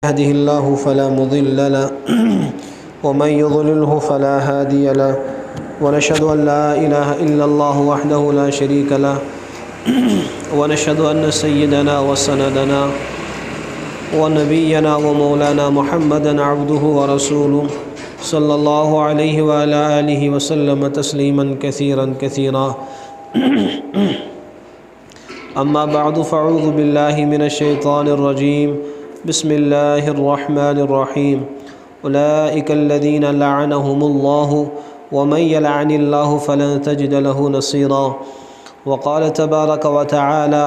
यहदिहिल्लाहु फला मुदिल्ल लहु वमन युद्लिल्हु फला हादिय लहु वनशहदु अन ला इलाहा इल्लल्लाहु वहदहु ला शरीक लहु वनशहदु अन्न सय्यदना व सनदना व नबिय्यना व मौलाना मुहम्मदन अब्दुहु व रसूलुहु सल्लल्लाहु अलैहि व अला आलिहि व सल्लम तस्लीमन कसीरन कसीरा। अम्मा बअदु फ़अऊज़ु बिल्लाहि मिनश शैतानिर रजीम। बिस्मिल्लाहिर्रहमानिर्रहीम। उलाइकल्लज़ीना लअनहुमुल्लाहु व मन यलअनिल्लाहु फ़लन तजिद लहु नसीरा। वक़ाल तबारक व तआला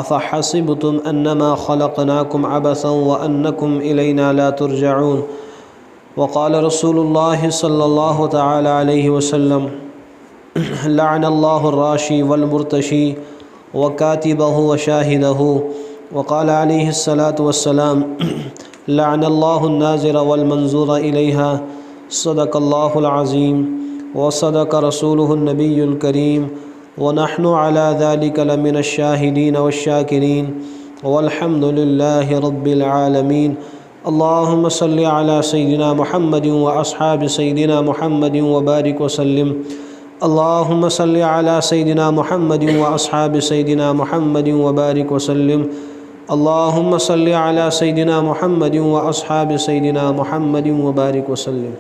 अफ़हसिबतुम अन्नमा ख़लक़नाकुम अबसन व अन्नकुम इलैना ला तुरजऊन। वक़ाल रसूलुल्लाहि सल्लल्लाहु तआला अलैहि वसल्लम लअनल्लाहु अर्राशी वल मुर्तशी व कातिबहु व शाहिदहु। वक़ाल अलैहिस्सलातु वस्सलाम लअनल्लाहु अन्नाज़िर वल मंज़ूर इलैहा। सदक़ल्लाहुल अज़ीम व सदक़ रसूलुहुन नबियुल करीम व नहनु अला ज़ालिका लमिनश शाहिदीन वश्शाकिरीन वल्हम्दुलिल्लाहि रब्बिल आलमीन। अल्लाहुम्मा सल्लि अला सय्यिदिना मुहम्मदिन व अस्हाबि सय्यिदिना मुहम्मदिन व बारिक व सल्लिम। अल्लाहुम्मा सल्लि अला सय्यिदिना मुहम्मदिन व अस्हाबि सय्यिदिना मुहम्मदिन व बारिक व सल्लिम। अल्लाहुम्मा सल्लि अला सय्यिदिना मुहम्मदिन व अस्हाबि सय्यिदिना मुहम्मदिन व बारिक व सल्लिम।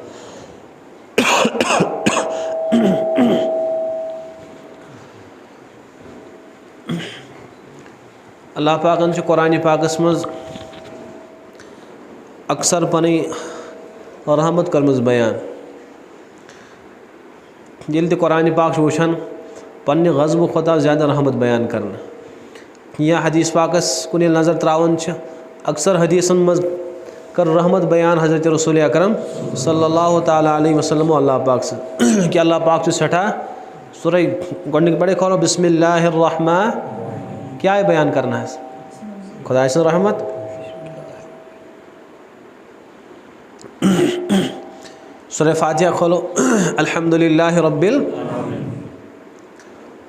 अल्लाह पाकन से कुरान पाकस मज अक्सर पनी रहमत कर्मज बयान। ये कुरान पाक वुचान पन्ने गज़ब खुदा ज़्यादा रहमत बयान करना या हदीस पाकस कुन नज़र त्रावन अक्सर हदीसन मज कर रहमत बयान हज़रत रसूल अकरम सल्लल्लाहु ताला अलैहि वसल्लम अल्लाह पाक से कि अल्लाह पाक से सठा सूरह गोडनिक पढ़े खोलो बिस्मिल्लाहिर्रहमान। क्या है बयान करना है खुदा से रहमत। सूरह फातिहा खोलो अल्हम्दुलिल्लाहि रब्बिल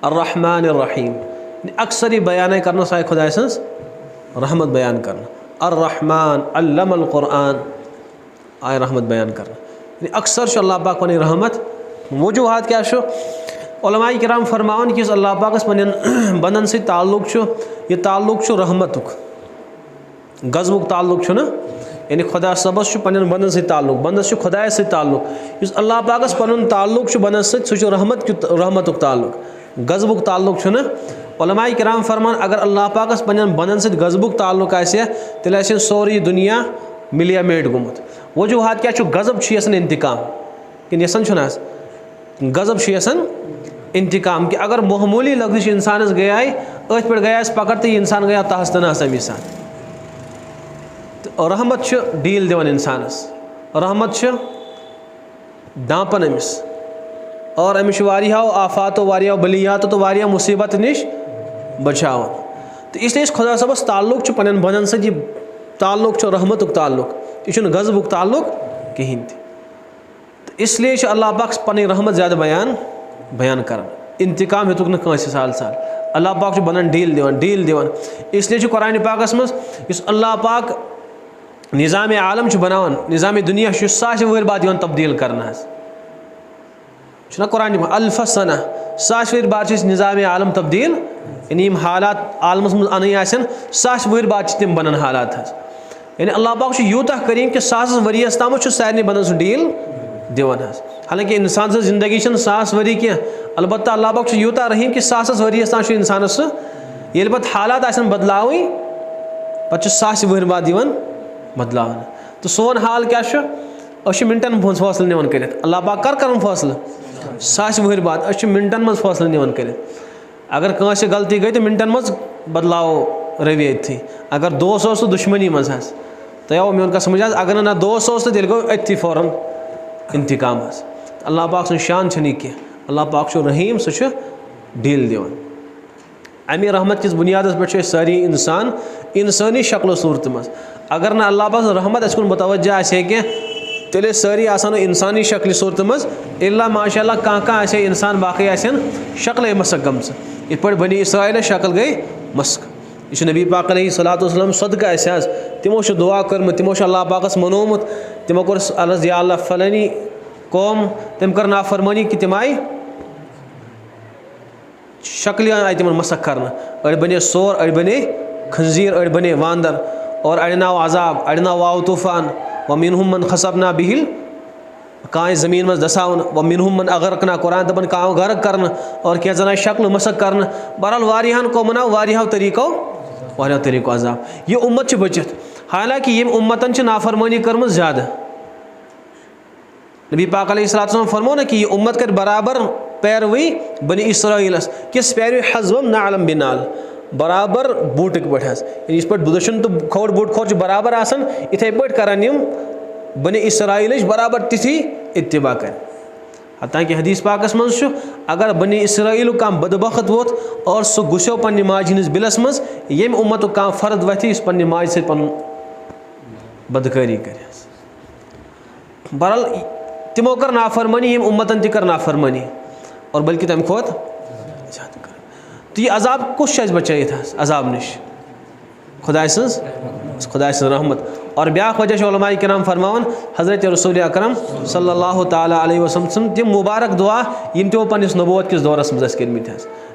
अर्रहमानिर रहीम। अक्सर ही बयान करना साय खुदा से रहमत बयान करना। अर्रहमान अल्लमल कुरान आय रहमत बयान करना अक्सर अल्लाह पाक पनी रहमत वजूहात क्या उलमाए किराम फरमान कि अल्लाह पाकस पन्न बंदन से ताल्लुक यह ताल्लुक रहमतुक गज़बुक ताल्लुक ना यानी खुदा सबस पन्न बंदन से ताल्लुक बंदस खुदा से ताल्लुक इस अल्लाह पाकस पन्न ताल्लुक बंदस सह रहमतुक ताल्लुक गज़बुक ताल्लुक ना। उलमाए किराम फरमान अगर अल्लाह पाकस पन्न बंदन से गज़बुक ताल्लुक तेल सोरी दुनिया मिलिया मेट गुमुत। वजूहात क्या गज़ब यसन इंतकाम कि यसन गज़ब यसन इंतकाम कि अगर मामूली लफ्ज़ इंसानस गया अथ पे गया पकड़ तो इंसान गया तहस तनास अमिस तो रहमत डील दिवान इंसानस रहमत दापन अमिस और अमिश वारियाहो आफातो वारियाहो बलियातो तो वारिया मुसीबत निश बचावन। तो इसलिए खुदा सबस ताल्लुक पन्न बंदन सह ताल्लुक रहमतुक ताल्लुक यह गज़बुक ताल्लुक कहीं। तो इसलिए अल्लाह पाक पन्न रहमत ज़्यादा बयान कर इंतकाम हेतुक न साल साल अल्लाह पाक बंदन डील दिवान। इसलिए कुरान पाकस मज अल्लाह पाक निज़ाम आलम बनावन निज़ाम दुनिया साश वहर बाद तब्दील करना कुरान अल्फसना साश वहर बाद निज़ाम आलम तब्दील यानी हालात आलमस मज अन साश वहर बाद तम बनान हालात यानी अल्लाह पाक यूता करीम कि सास वरियस तम सारे बंदन सह डील दिवान। हालांकि इंसान से ज़िंदगी सास वरी क्या अलबत्ता अल्लाह पाक यूता रहीम कि सास वरियस तान इंसानस ये पे हालात आसन बदलाव पे सास वहर बाद बदलाव। तो सोन हाल क्या मिनटन मज फैसल निवन कर अल्लाह पाक कर फैसल सास वहर बाद मिनटन मज फैसल निवन कर। अगर कंस गलती गई तो मिनटन मज बदलाव रवि अथी अगर दोस्त तो दुश्मनी मज तो यो मे समझ अगर ना दोस्त तो तेल गो अथी फ़ौरन इंतकाम। अल्लाह पाक सं शान छनी क्या अल्लाह पाक रहीम सह डील दिवान। अमी रहमत किस बुनियाद पे सारी इंसान इंसानी शक्ल सूरत मज अगर ना अल्लाह पाक रहमत अस कुन मुतवज्जा क्या तेल सारी आसान इंसानी शक्ल सूरत मज इल्ला माशाअल्लाह कह इंसान बाकी शक्ल मसक गम इत पे बनी इसराइल शक्ल गई मस्क यह नबी पाक अलैहिस्सलाम सदका आज तमो दुआ कर्म तमो अल्लाह पाकस मनोमुत तमो कोर अर्ज या अल्लाह फलानी कौम तम कर नाफरमानी कि तम आए शक्ल आई तिमन मसक कर अड़ बने सोर अड़ बने खंजीर अड़ बने वांदर और अड़ नाव अजाब अड़ नाव वाव तूफान व मिनहुम मन खसबना बिहिल कां ज़मीन मज दसावन व मिनहुम मन अगरकना कुरान दपन कां गर्क करन और क्या जना शक्ल मसक करन बहरहाल वारियाहन कौमन वारियाहो तरीको अजाब ये उम्मत बचित हालांकि यम उम्मतन नाफरमानी कर्म ज़्यादा नबी पाक अलैहिस्सलाम फरमो ना कि यह उम्मत कर बराबर पैरवी बनी इसराइलस किस पैरवी हज़्वम नालम बिनाल बराबर बूट पे इस पे दुशन तो खोड़ बूट खोर बराबर आसन इथे पे करान बनी इसराइल बराबर तिथि इत्तिबा कर हालांकि हदीस पाकस मज अगर बनी इसराइल कम बदबख्त वोत और सह गुसो पन्ने माज हंदिस बिलस मज यम उम्मत कम फर्द वथि इस पन्ने माज से पन बदकारी कर बहरहाल तमो कर नाफरमानी यम उम्मतन तक कर नाफरमानी और बल्कि तम खोत ज्यादा कर तो यह अजाब कुछ बचाइत अजाब नश खुदा सज रहमत और ब्या वजह उलमाए किराम फरमावन हज़रत रसूल अकरम सल्लल्लाहु ताला अलैहि वसल्लम तिम मुबारक दुआ यम तमो पन्निस नबूवत किस दौरस मज कर्मित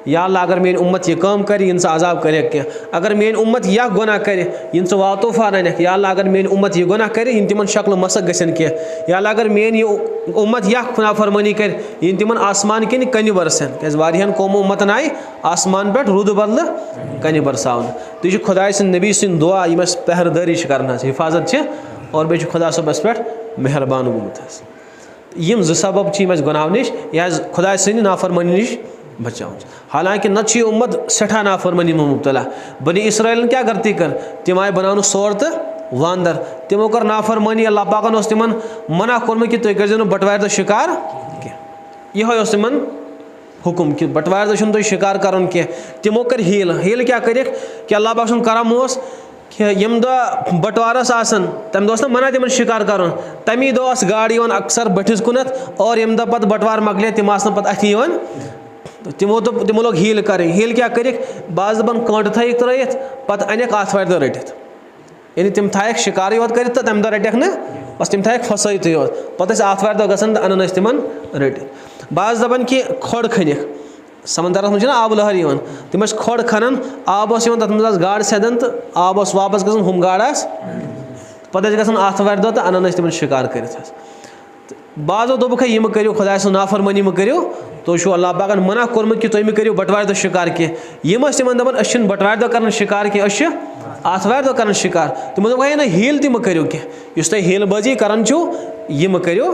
या अल्लाह अगर मेन उम्मत यह काम कर इन अजाब कर अगर मेन उम्मत यह गुनाह कर इन वाव तूफान अन या अल्लाह अगर मेन उम्मत यह गुनाह कर इन तिमन शक्ल मसक गसन कह या अल्लाह अगर मेन यह उम्मत यह नाफरमानी कर इन तिमन आसमान किन कन बरसन क्या वारियाहन कौमो उम्मतन आए आसमान पे रुद बदल कन बरसावन तो यह खुदा सद नबी सद दुआ यम पहरदारी कर हिफाजत और बे खुदा सबस पे मेहरबान गुमुत यम ज सबब गुनाह नश या खुदा सद नाफरमानी नश बचाव हालांकि नत उम्मत सठा नाफरमानी में मुब्तला बनी इसराइल क्या गलती कर तम आए बनान सोर तो वांदर तमो कर नाफरमानी अल्लाह पाकन तिमन मना कोर्म कि तुम कर बटवार दह शिकार यह तिमन हुकुम कि बटवार दह तुम शिकार कर तमो कर हील क्या कर कि अल्लाह पाक सुन करम कि यम दह बटवारस तम दह मना तिमन शिकार कर तमी दह गाड़ अक्सर बठिस कुनत और यम दह पत बटवार मकले तम पे अथ तिमो लोग हील कर क्या कर बाज दपान कांट थक त्रित पत अनक आथवार दह रटित यानी तम थक शिकार योत कर तम दह रटक न बस तम थक फसत योत पे आथवार दह गन अनन तिमन रटित बाज दपान कि खोड़ खनिक समंदर मज आब लहर तम खोड़ खनन आब तथ मज गाड़ सेदन तो आब वापस गन हम गाड़ पे गन आथवार दह तो अनन तिमन शिकार कर बाजो दोपक यम करो खुदा सो नाफरमानी मो करो तो अल्लाह पाकन मना कोर्मुत कि तुम करो बटवार दह शिकार कह यम तिमन दपान अस बटवार दह कर शिकार कह अस आथवार दह कर शिकार तमो दोप ना हील तम करो कह तुम हील बाजी करान यम करो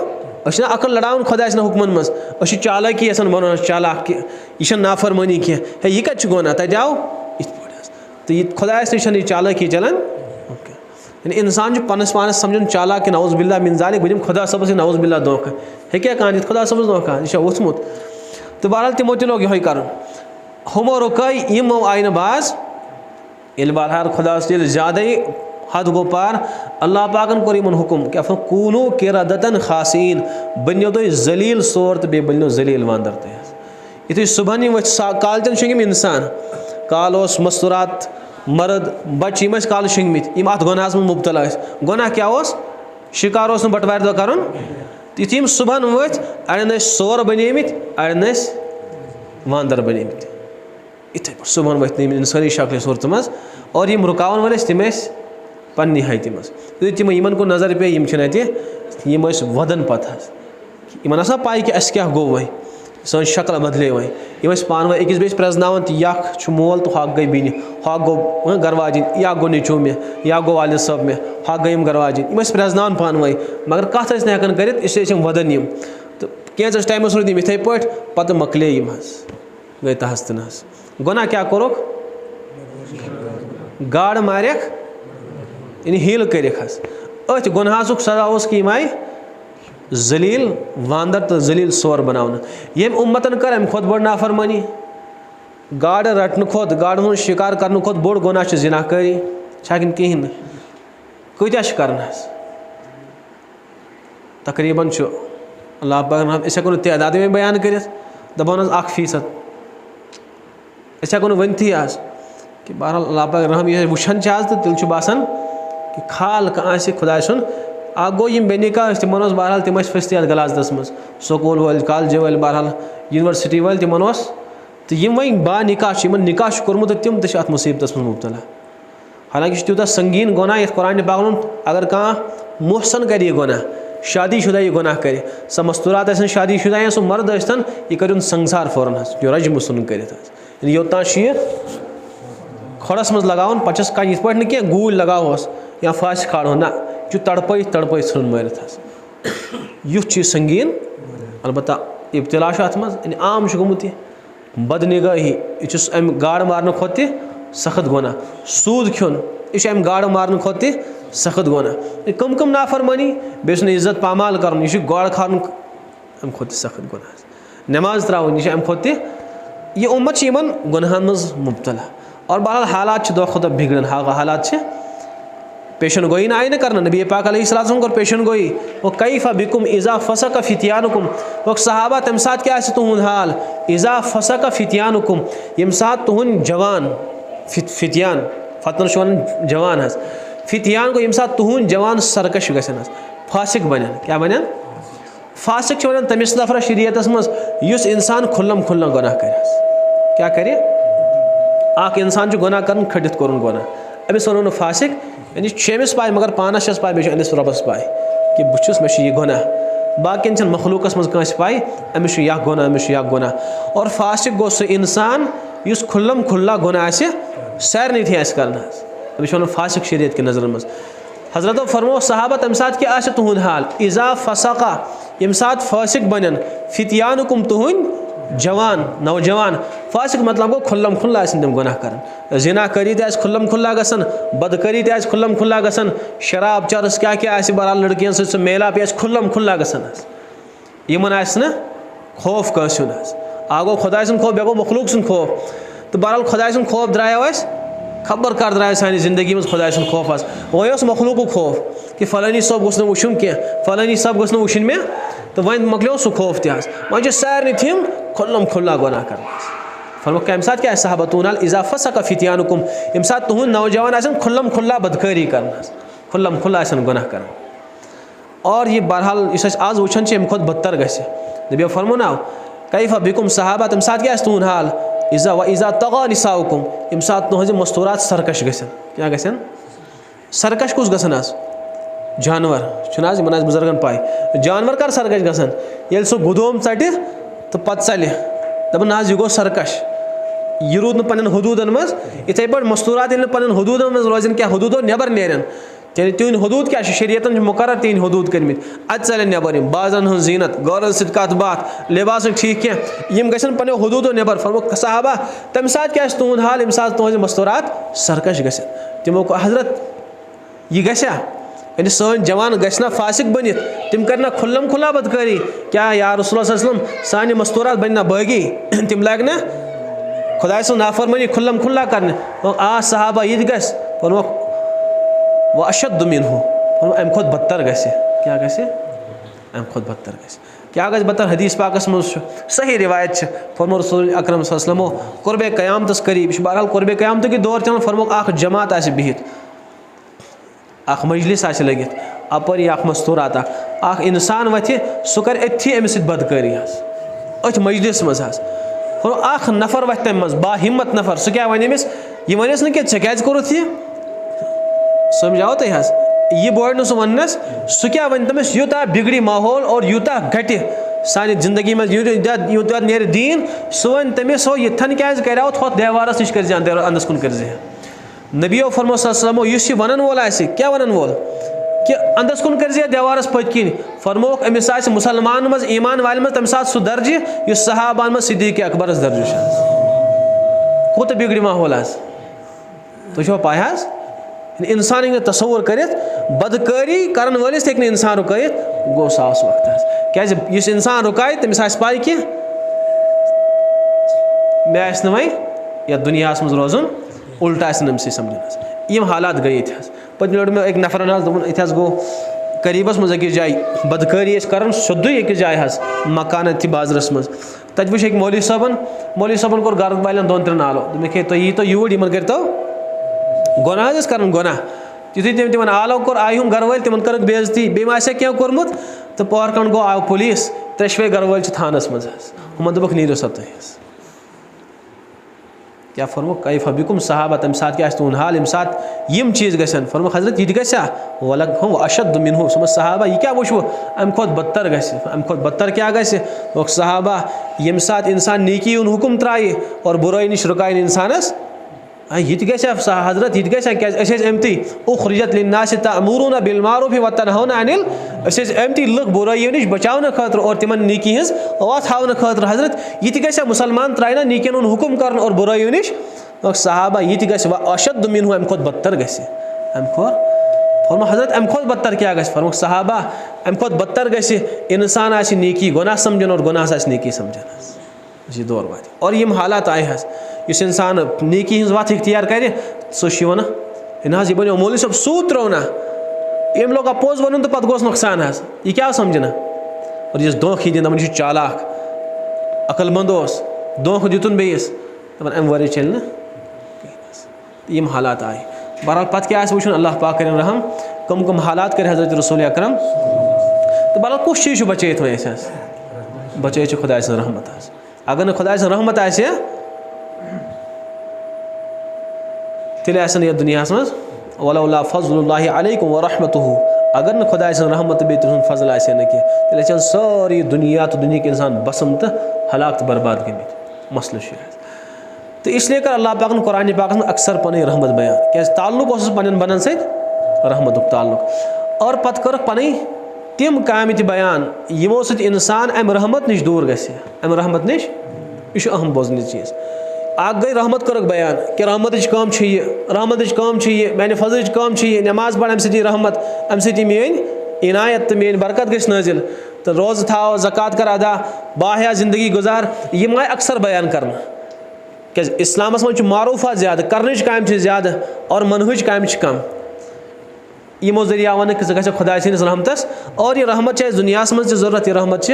अस अकल लड़ान खुदा हुक्मन मज अस चालाकी बन चालाक यह नाफरमानी कह यह कत गोना तत आव तो खुदा नश चालाकी चलान इंसान पनस पानस समझन चालाक कि नौज़ बिल्ला मिन ज़ालिक बह खुदा सबस नौज़ बिल्ला धोखा हे कान खुदा सबस धोखा यह वोथमुत तो बहरहाल तमो त लोग यह कर हमो रुकई यमो आय न बाज बहरहाल खुदा ज़्यादा हद गो पार अल्लाह पाकन कोर यमन हुकुम क्या कूनू किरदतन खासीन बनो तुम जलील सोर तो बे बनो जलील वांदर तुम सुबह वो कालचन शंगिम इंसान काल मस्तूरात मर्द बच्चे यम काल शंगमित यम अत गुनाहस में मुब्तला गुनाह क्या शिकार बटवार दह कर यम सुबह वत अड़न सोर बनेमित अड़न वांदर बनेमित इथे पे सुबह वत सारी शक्ल सूरत मज और यम रुकावन वाले तम पन्नी हत मज तम यमन को नजर पे यम वदन पत यमन पाई कि अस क्या गो वह सन शक्ल बदले वह यम पान वे अकिस बेस प्रजनावन तो यख मोल तो हक गई बीन हक गो गरवाजिन या गो नीचो मे या गो वालिद सब मे हक गई गरवाजिन यम प्रजनावन पान वे मगर कत हेकान कर वदन यम तो कैंस टाइमस रूद इथे पे मकले यम गई तहस तहस गुनाह क्या कोरक गाड़ मारक यानी हील करक अथ गुनाहसुक सजा कि यम आए जलील वांदर तो जलील सोर बनावन यम उम्मतन कर अम खुद बड़ नाफरमानी गाड़ रटन खुद गाड़ हूँ शिकार करने खुद बोड़ गुनाह जिनाकारी छाकिन कहें कत्या कर तकरीबन अल्लाह पाक अस हेको तदाद में बयान कर दपान 1% अस हेको वनथी आज कि बहरहाल अल्लाह पाक रहम ये वुछन आज तो तिल बासान कि खाल कह खुदा सुन आ गो यम बेनिका तिमन बहरहाल तिम फंसती अत गलाजतस मज स्कूल वाल कॉलेज वाल बहरहाल यूनिवर्सिटी वाल तिमन तो यम वह बा निकाह निकाह कोर्मुत तिम तो अत मुसीबत मज मुब्तला हालांकि तूत संगीन गुनाह ये कुरान पाक अगर कह मोहसन कर यह गुनाह शादी शुदा यह गुनाह करे सह मस्तूरात शादी शुदा या सह मर्द यह कर संसार फौरन जो रजम सुन कर योतान खड़स मज लगान पे कह ये पे कह गूल लगाओस या फाश खाड़ो ना यह तड़पे तड़पे सन मारित युथ चीज संगीन अलबत्ता इब्तिला अत मज आम गोमुत यह बदनिगाही यह अम गाड़ मारने खोत सख्त गुनाह सूद खुन यह अम गाड़ मारने खोत सख्त गुनाह कम कम नाफरमानी बेस इज्जत पामाल कर यह गाड़ खान अम खोत सख्त गुनाह नमाज त्रावन यह अम खोत यह उम्मत इन गुनाहन मज मुब्तला और बहरहाल हालात दो खुद बिगड़न हालात पेशन गोई ना आय न करना नबी पाक अलैहिस्सलाम कर पेशन गोई वो कैफ़ा बिकुम इज़ा फसक फितियानुकुम वो सहाबा तम साथ क्या तुहद हाल इज़ा फसक फितियानुकुम यम साथ तुहन जवान फितियान फतन वन जवान हज फितियान को यम साथ तुहन जवान सरकश गसन फासिक बन क्या बन फासिक वन तमिस नफर शरीयत मज युस इंसान खुल्लम खुल्ला गुनाह कर क्या करे आख इंसान गुनाह कर खटित कोर गुनाह अमिस वो फासिक यानी अमिस पाए मगर पानस पाए बे अमिस रबस पाए कि बहुत मे यह गुनाह बाकियन मखलूकस मज कह पाए अमिस यह गुनाह अमिस यह गुनाह और फासिक गो सह इंसान युस खुल्लम खुल्ला गुनाह सारे थी करना अमिस वन फासिक शरीयत की नज़र मज हजरत फरमो सहाबा तम साथ क्या तुहद हाल इज़ा फसका यम साथ फासिक बन फितियानुकुम तुहन जवान नौजवान फासिक मतलब गो खुल्लम खुल्ला तम गुनाह कर जिना करी खुल्लम खुल्ला गसन बदकरी खुल्लम खुल्ला गसन शराब चरस क्या क्या बहरहाल लड़कियों से मेलाप खुल्लम खुल्ला गसन यमन न खौफ कसन आ गो खुदा सुन खौफ बे गो मखलूक सुन खौफ तो बहरहाल खुदा सुन खौफ द्रायो खबर कर द्राय सानी जिंदगी में खुदा सुन खौफ वह मखलूक खौफ कि फलानी सब गोस वुन कह फलानी सब गोस वुन मे तो वन मकलो सह खौफ तज वन सारे थिम खुल्लम खुल्ला गुनाह कर फरमा कम साथ क्या सहाबतून इज़ा फसक फितियानुकुम यम साथ तुहद नौजवान आसन खुल्लम खुल्ला बदकारी कर खुल्लम खुल्ला गुनाह कर और यह बहरहाल इस आज वुछन अम खुद बदतर गस नबी फरमो ना कैफ़ा बिकुम सहाबा तम साथ क्या तुहद हाल इज़ा व इज़ा तगा निसाउकुम यम साथ तुहद मस्तूरात सरकश गसन क्या गसन सरकश कुस गसन आज जानवर आज इन बुजुर्गन पाए जानवर कर सरकश गसन ये सह गुदोम चटि तो पत चल दपन आज यह गो सरकश यह रूद न हदूदन मज इथे पे मस्तूरात पे हदूदन मज रोजन क्या हदूदो नबर नेरन यानी तीन हदूद क्या शरीयतन मुकर्रर तीन हदूद कर्मित अत चलन नबर बाजन हज जीनत गौरन सत कत बात लिबास ठीक कह यम गसन पे हदूदो नबर फरमो सहाबा तम साथ क्या तुहद हाल यम साथ तुहद मस्तूरात सरकश गसन तमो हजरत यह गसा यानी सन जवान गना फासिक बन तम करना खुल्लम खुल्ला बदकारी क्या या रसूलुल्लाह सल्लल्लाहु अलैहि वसल्लम सानि मस्तूरात बनना बागी तम लग ना खुदा सुन नाफरमानी खुल्लम खुल्ला करने आ सहाबा यह गस फरमा वह अशद मिनहु अम खुद बदतर गस क्या गस अम खुद बदतर गस क्या गस बदतर हदीस पाकस मज सही रिवायत फरमा रसूल अकरम सल्लल्लाहु अलैहि वसल्लम कुर्बे क़यामतस करीब बहरहाल कुर्बे क़यामत के दौर चलन फरमा अख जमात बिहित अख मजलिस लगित अपर अख मस्तूरात अख इंसान वथि सह कर अथी अमिस बदकारी अथ मजलिस मज अख नफर वथ तम मज बाहिम्मत नफर सह क्या वन अमिस यह वनस न कि क्या कोरुत यह समझाओ तुम यह बोड़ न सह वनस सह क्या वन तमिस यूता बिगड़ी माहौल और यूता घटि सानि जिंदगी में यूता नेर दीन सह वन तमिस हो यथन क्या करो थोत देवारस नश कर अंदस कुन कर नबियो फरमो सल्लल्लाहु अलैहि वसल्लम वन वोल क्या वन वोल कि अंदस कुन कर देवारस पत किन फरमोक अमिस मुसलमान मज ईमान वाल मज तम साथ सह दर्ज इस सहाबान मज सिद्दीक़ अकबरस दर्ज कोत बिगड़ माहौल तुम पाए इंसान हे तस्वुर कर बदकारी कर वलिस हे इंसान रुकत गो सास वक्त क्या इंसान रुकाय तमिस पाई कि मे वह यह दुनिया मज रोजन उल्टा अमस समझन यम हालात गई पत्म लड़ में एक नफर दोपन ये गो करीबस मज अकिस जाय बदकारी कर सोदुई अकिस जाय हज मकान थी बाजरस मज तत वुच मौलवी साहबन कोर घर वालन 2-3 नालो दोपे तुम यी तो यूर इन करो गुनाह कर गुनाह युथु तम तिमन आलो कोर आय हम घर वाल तिमन कर बेइज्जती बेम आसे क्या कोरमुत तो पहर खंड गो आव पुलिस 3 घर वाल थानस मज हम दोपक नीरो सा तुम क्या फरमो कैफ बिकुम सहाबा तम साथ क्या तुन हाल यम साथ यम चीज़ गसन फरमो हजरत यह गसा वलग हम अशद मिनहु सम सहाबा यह क्या वो अम खुद बदतर अम खुद बदतर क्या गो सहाबा यम साथ इंसान नेकी उन हुक्म त्राये और बुराई निश रुकाय इंसानस यह गसा हजरत यह गसा क्या अमती उखरिजत लिन्नास तअमुरुना बिल मारूफ व तनहौना अनिल अमती लुक बुराइयों निश बचावन खतर और तिमन नेकी हज वात हावन खतर हजरत यह गसा मुसलमान त्रायना नेकियन उन हुक्म कर और बुराइयों निश सहाबा यह गस अशद मिनहु अम खुद बदतर गस फरमा हजरत अम खुद बदतर क्या गस फरमा सहाबा अम खुद बदतर गस इंसान आसि नेकी गुनाह समझन और गुनाह आसि नेकी समझन यह दौर वात और यम हालात आए हज इस इंसान नेकी हज वत इख्तियार करे सह वन ना यह बनो मौलवी साहब सूद त्रो ना यम लोग पोज वन तो पे गोस नुकसान हज यह क्या समझना और इस दोख ही दिन दपान चालाक अकलमंद दोख दितुन बेस दपान अम वर चल ना यम हालात आए बहरहाल पत क्या वो अल्लाह पाक कर रहम कम कम हालात कर हजरत रसूल अकरम तो बहरहाल कुछ चीज़ बचित वो बचे खुदा रहमत अगर न खुदा रहमत आ तेल यह दुनिया मज वलौला फज़लुल्लाहि अलैकुम व रहमतुहु अगर न खुदा रहमत बे तुम फजल आ कह तेल सारी दुनिया तो दुनिया के इंसान बसम तो हलाक तो बर्बाद गमित मसल तो इसलिए कर अल्लाह पाक कुरान पाक में अक्सर पन रहमत बयान क्या ताल्लुक पन बनन सत रहमत ताल्लुक और पत कर पन तम काम बयान यमो सत इंसान अम रहमत नश दूर गम रहमत नश यह अहम बोजन चीज़ अख गई रहमत कर बयान कि रहमत काम माने फजल काम नमाज पढ़ अम रहमत अम मेन इनायत तो मेन बरकत गई नाजिल तो रोज़ थाओ ज़कात कर अदा बाहया ज़िंदगी गुजार यम आए अक्सर बयान कर क्या इस्लामस मज मारूफा ज़्यादा कर काम ज़्यादा और मनहज काम कम यमो जरिया वन ग खुदा सस रहमतस और यह रहमत दुनिया मज ज़रूरत यह रहमत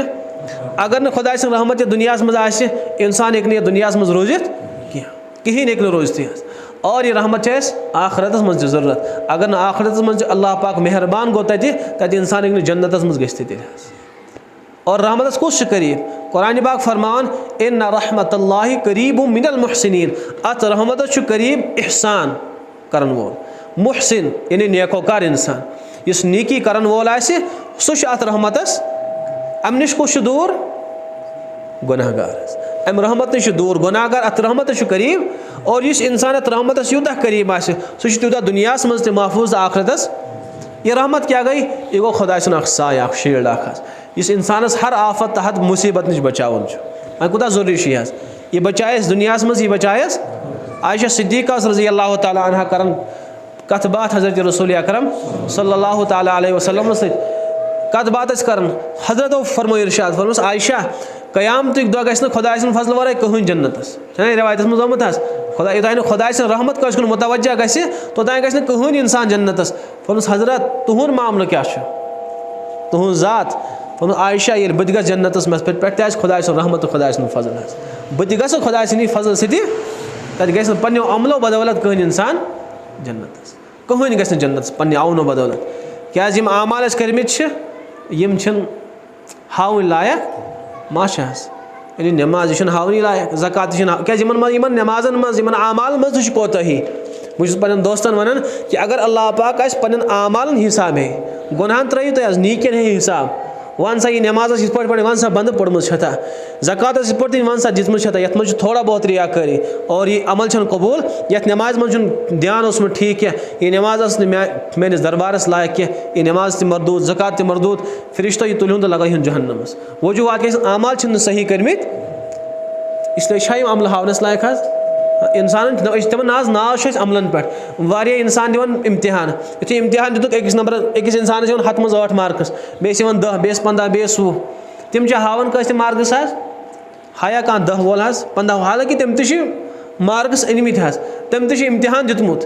अगर न खुदा रहमत दुनिया मज इंसान हे दुनिया मज रोजित कहीं हे रोजत और यह रहमत आखरत मज ज़रूरत अगर न आखरत मज अल्लाह पाक मेहरबान गो तत इंसान हे जन्नत मज गि और रहमत कुछ करीब कुरान पाक फरमान इन्ना रहमतुल्लाहि करीबुम मिनल मुहसिनीन अत रहमत करीब एहसान करन वोल मुहसिन यानी नेकोकार इंसान इस नेकी करन वोल आसि सह अत रहमतस अम नश कुछ दूर गुनाहगार अम रहमत नश दूर गुनाहगार अत रहमत करीब और इस इंसान अत रहमतस यूता करीब आसि सह तूता दुनिया मज महफूज आखरतस यह रहमत क्या गई यह गो खुदा साय शील्ड इस इंसानस हर आफत तहत मुसीबत नश बचावन कुता जरूरी यह बचायस दुनिया मज यह बचायस आयशा सिद्दीक़ा रज़ी अल्लाह तआला अन्हा करन कथ बात हज़रत रसूल अकरम सल्लल्लाहु तआला अलैहि वसल्लम कथ बात करन हज़रत फरमो इरशाद फरमस आयशा क़यामत दह गि खुदा फजल वर कहन जन्नतस रवायत मज आमुत खुदा योतान खुदा रहमत कस कुन मुतवज्जा गि तोतान गि कहन इंसान जन्नतस फरमस हज़रत तुहुन मामल क्या तुहुन ज़ात फरमस आयशा ये बह गस जन्नतस मे पे खुदा रहमत खुदा फजल बह गस खुदा फजल सत तत गि पन्नो अमलो बदौलत कहन इंसान जन्नतस कहन गि जन्नतस पन्ने अवनो बदौलत क्या आमाल कर्मित यम हावन लायक माशा यानी नमाज यह हावन लायक ज़कात क्या नमाजन मज आमाल मज कोताही बहुत पे दोस्तन वन कि अगर अल्लाह पाक पन आमालन हिसाब है गुनाहन त्रो तुम नीकन है हिसाब वन सा यह नमाज पे वन सा बंद पड़म ज़कात पे वन सा दिम ये मज थोड़ा बहुत रियाकारी और यह अमल कबूल ये नमाज मज ध्यान ठीक क्या यह नमाज मेस दरबारस लायक क्या यह नमाज मरदूद ज़कात मरदूद फरिश्तो यह तुल तो लगा जहन्नमस वजूहत आमाल सही कर्मित इसलिए अमल हावनस लायक इंसान तमन आज नाव अमलन पे इंसान दिवन इम्तिहान यु इम्तिहान दितुक अकिस नंबर अकिस इंसान 100 मज 8 मार्क्स बेस 10 बेस 15 बेस 20 तम हावन कस मार्क्स हाया कह 10 वोल 15 हालांकि तम मार्क्स अनमित तम इम्तिहान दितमुत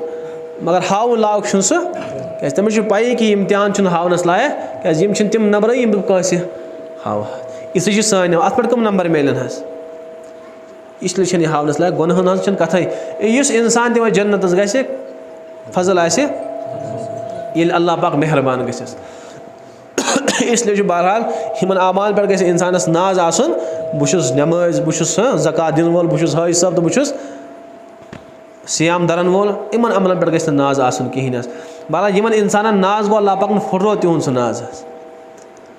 मगर हावन लायक सह क्या तमिस पाई कि इम्तिहान हावनस लायक क्या तम नंबर यम बस हाव इसलिए सान अत पे कम नंबर मिलन इसलिए हावनस लायक गुनहन कथ इस इंसान तक जन्नत ग फजल अल्लाह पाक मेहरबान गस इसलिए बहरहाल इन आमाल पे गस इंसानस नाज आसन बहुत नमाज बहुत ज़कात दिन वोल बहुत हाज सब तो बहुत सियाम दरन वोल इन अमलन पे गस नाज आसन कहें बहरहाल इन इंसान नाज गो अल्लाह पाक फुर्रो तिहुन सह नाज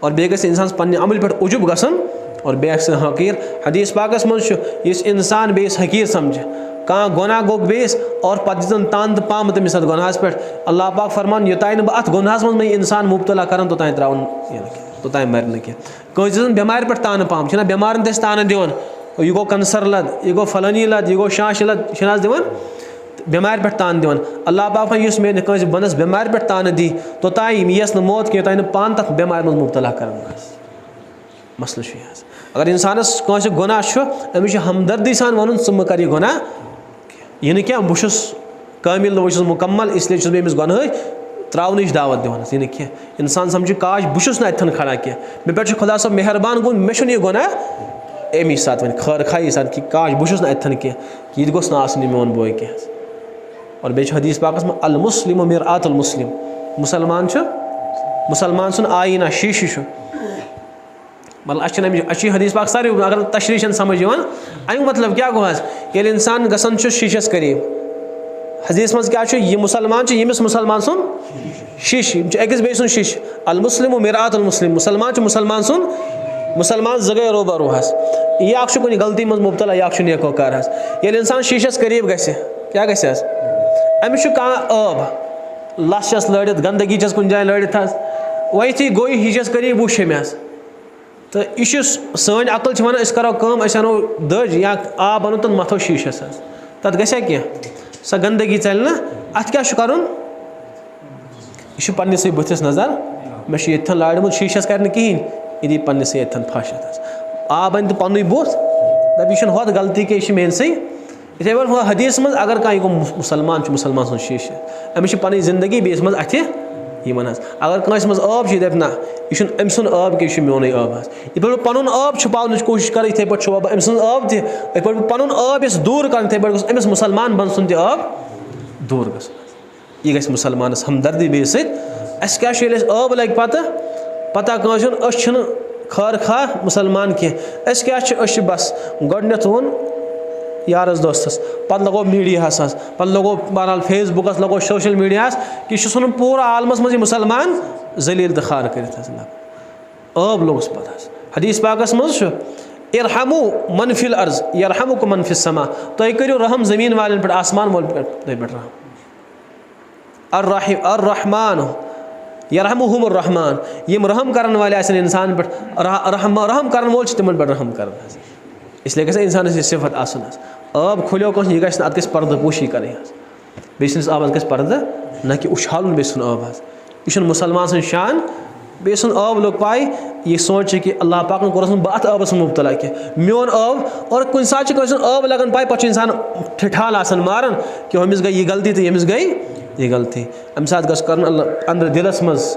और बे गस इंसान पन्ने अमल पे उजुब गसन और बेस हकीर हदीस पाकस मज इंसान बेस हकीर समझ कह गुनाह गो बेस और पे तान तो पाम तमिस गुनाहस पे अल्लाह पाक फरमान योतान बह अत गुनाहस मज इंसान मुबतला कर तोतान त्रावन तोतान मर न कह बेमार पे तान पाम बेमारन तस तान दिवन यह गो कैंसर लद यह गो फलानी लद यह गो शाश लद दिवन बेमार पे तान दिवन अल्लाह पाक इस मे कस बंदस बेमार पे तान दी तोतान यस न मौत कह तोतान पान तक बेमार मज मुबतला कर मसल अगर इंसानस कस गुनाह अमिस हमदर्दी सान वन च म कर गुनाह यह क्या बहुत कामिल बहुत मुकम्मल इसलिए मैं अमिस गुनाह त्रावन दावत दिवान यह कह इंसान समझ काश बहुत अतन खड़ा कह मे पे खुदा सब मेहरबान गो मे यह गुनाह अमी सात वन खैर खाई सात कि काश बहुत अतन कह यह गोस मोन बोय कह और बे हदीस पाकस में अल मुस्लिम मिरआतुल मुस्लिम मुसलमान सुन आईना शीश मतलब अच्छी हदीस पाक सारे अगर तशरीह समझ अमुक मतलब क्या गो ये इंसान गसन शीशस करीब हदीस मज क्या यह मुसलमान यमिस मुसलमान सुन शीश अकिस बे सुन शीश अल मुस्लिम मिरआतुल मुस्लिम मुसलमान सुन मुसलमान जगह रोबरू यह कुन गलती मज मुबतला यह नेकोकार ये इंसान शीशस करीब गस क्या गस अमिस कह लस लड़ित गंदगी कुन जाए लड़ित वह थी गो हिजस करीब वुश मे तो यह सन अकल वन करो कम अनो दज या आब अनो तो मथो शीशस तथ गसा कह सो गंदगी चल ना अत क्या कर यह पन्नस बुथिस नजर मे ये लाड़मुत शीशस कर कहें यह दी पन्नस फश आब अन तो पन बुथ दप यह होत गलती के यह मेन सही इथे वो हदीस मज अगर कह गो मुसलमान सुन शीश अमिस पन जिंदगी बेस मज अथ यह अगर कंस मज आब दप ना यह अम सुन आब कि मोन आब इत पे पन आब छुपावन कोशिश कर इथे पे अम सुन आब इत पे पन आब दूर कर इथे पे अमिस मुसलमान बंद सुन आब दूर ग यह ग मुसलमान हमदर्दी बे सस क्या आब लग पता कंस खैर खा मुसलमान कह क्या बस गोडनथ वोन यारस दोस्तस पत लगो मीडिया पत लगो बहरहाल फेसबुकस लगो सोशल मीडिया कि सुन पूरा आलमस मज मुसलमान जलील तो खार कर आब लोगस पता हदीस पाकस मज इरहमु मन फिल अर्ज यरहमुक मन फिस समा तुम करो रहम जमीन वाले पे आसमान वाले पे रहम अर्रहमान यरहमुहुमुर रहमान यम रहम करन वाले इंसान पे रहम करन वोल तिमन पे रहम कर इसलिए गस इंसान सिफत आसन आब खुलो कह यह गस अत पर्दपोशी कर बेस आब गस पर्द न कि उछाल बे सुन आब यह मुसलमान सन शान बे सुन आब लोग पाई यह सोच कि अल्लाह पाक कोरस बह अत आबस मुबतला कह मोन आब और कुछ सात आब लगन पाई पे इंसान ठिठाल आसन मारन कि अमिस गई यह गलती तो यमिस गई यह गलती अम सात गस कर अंदर दिलस मज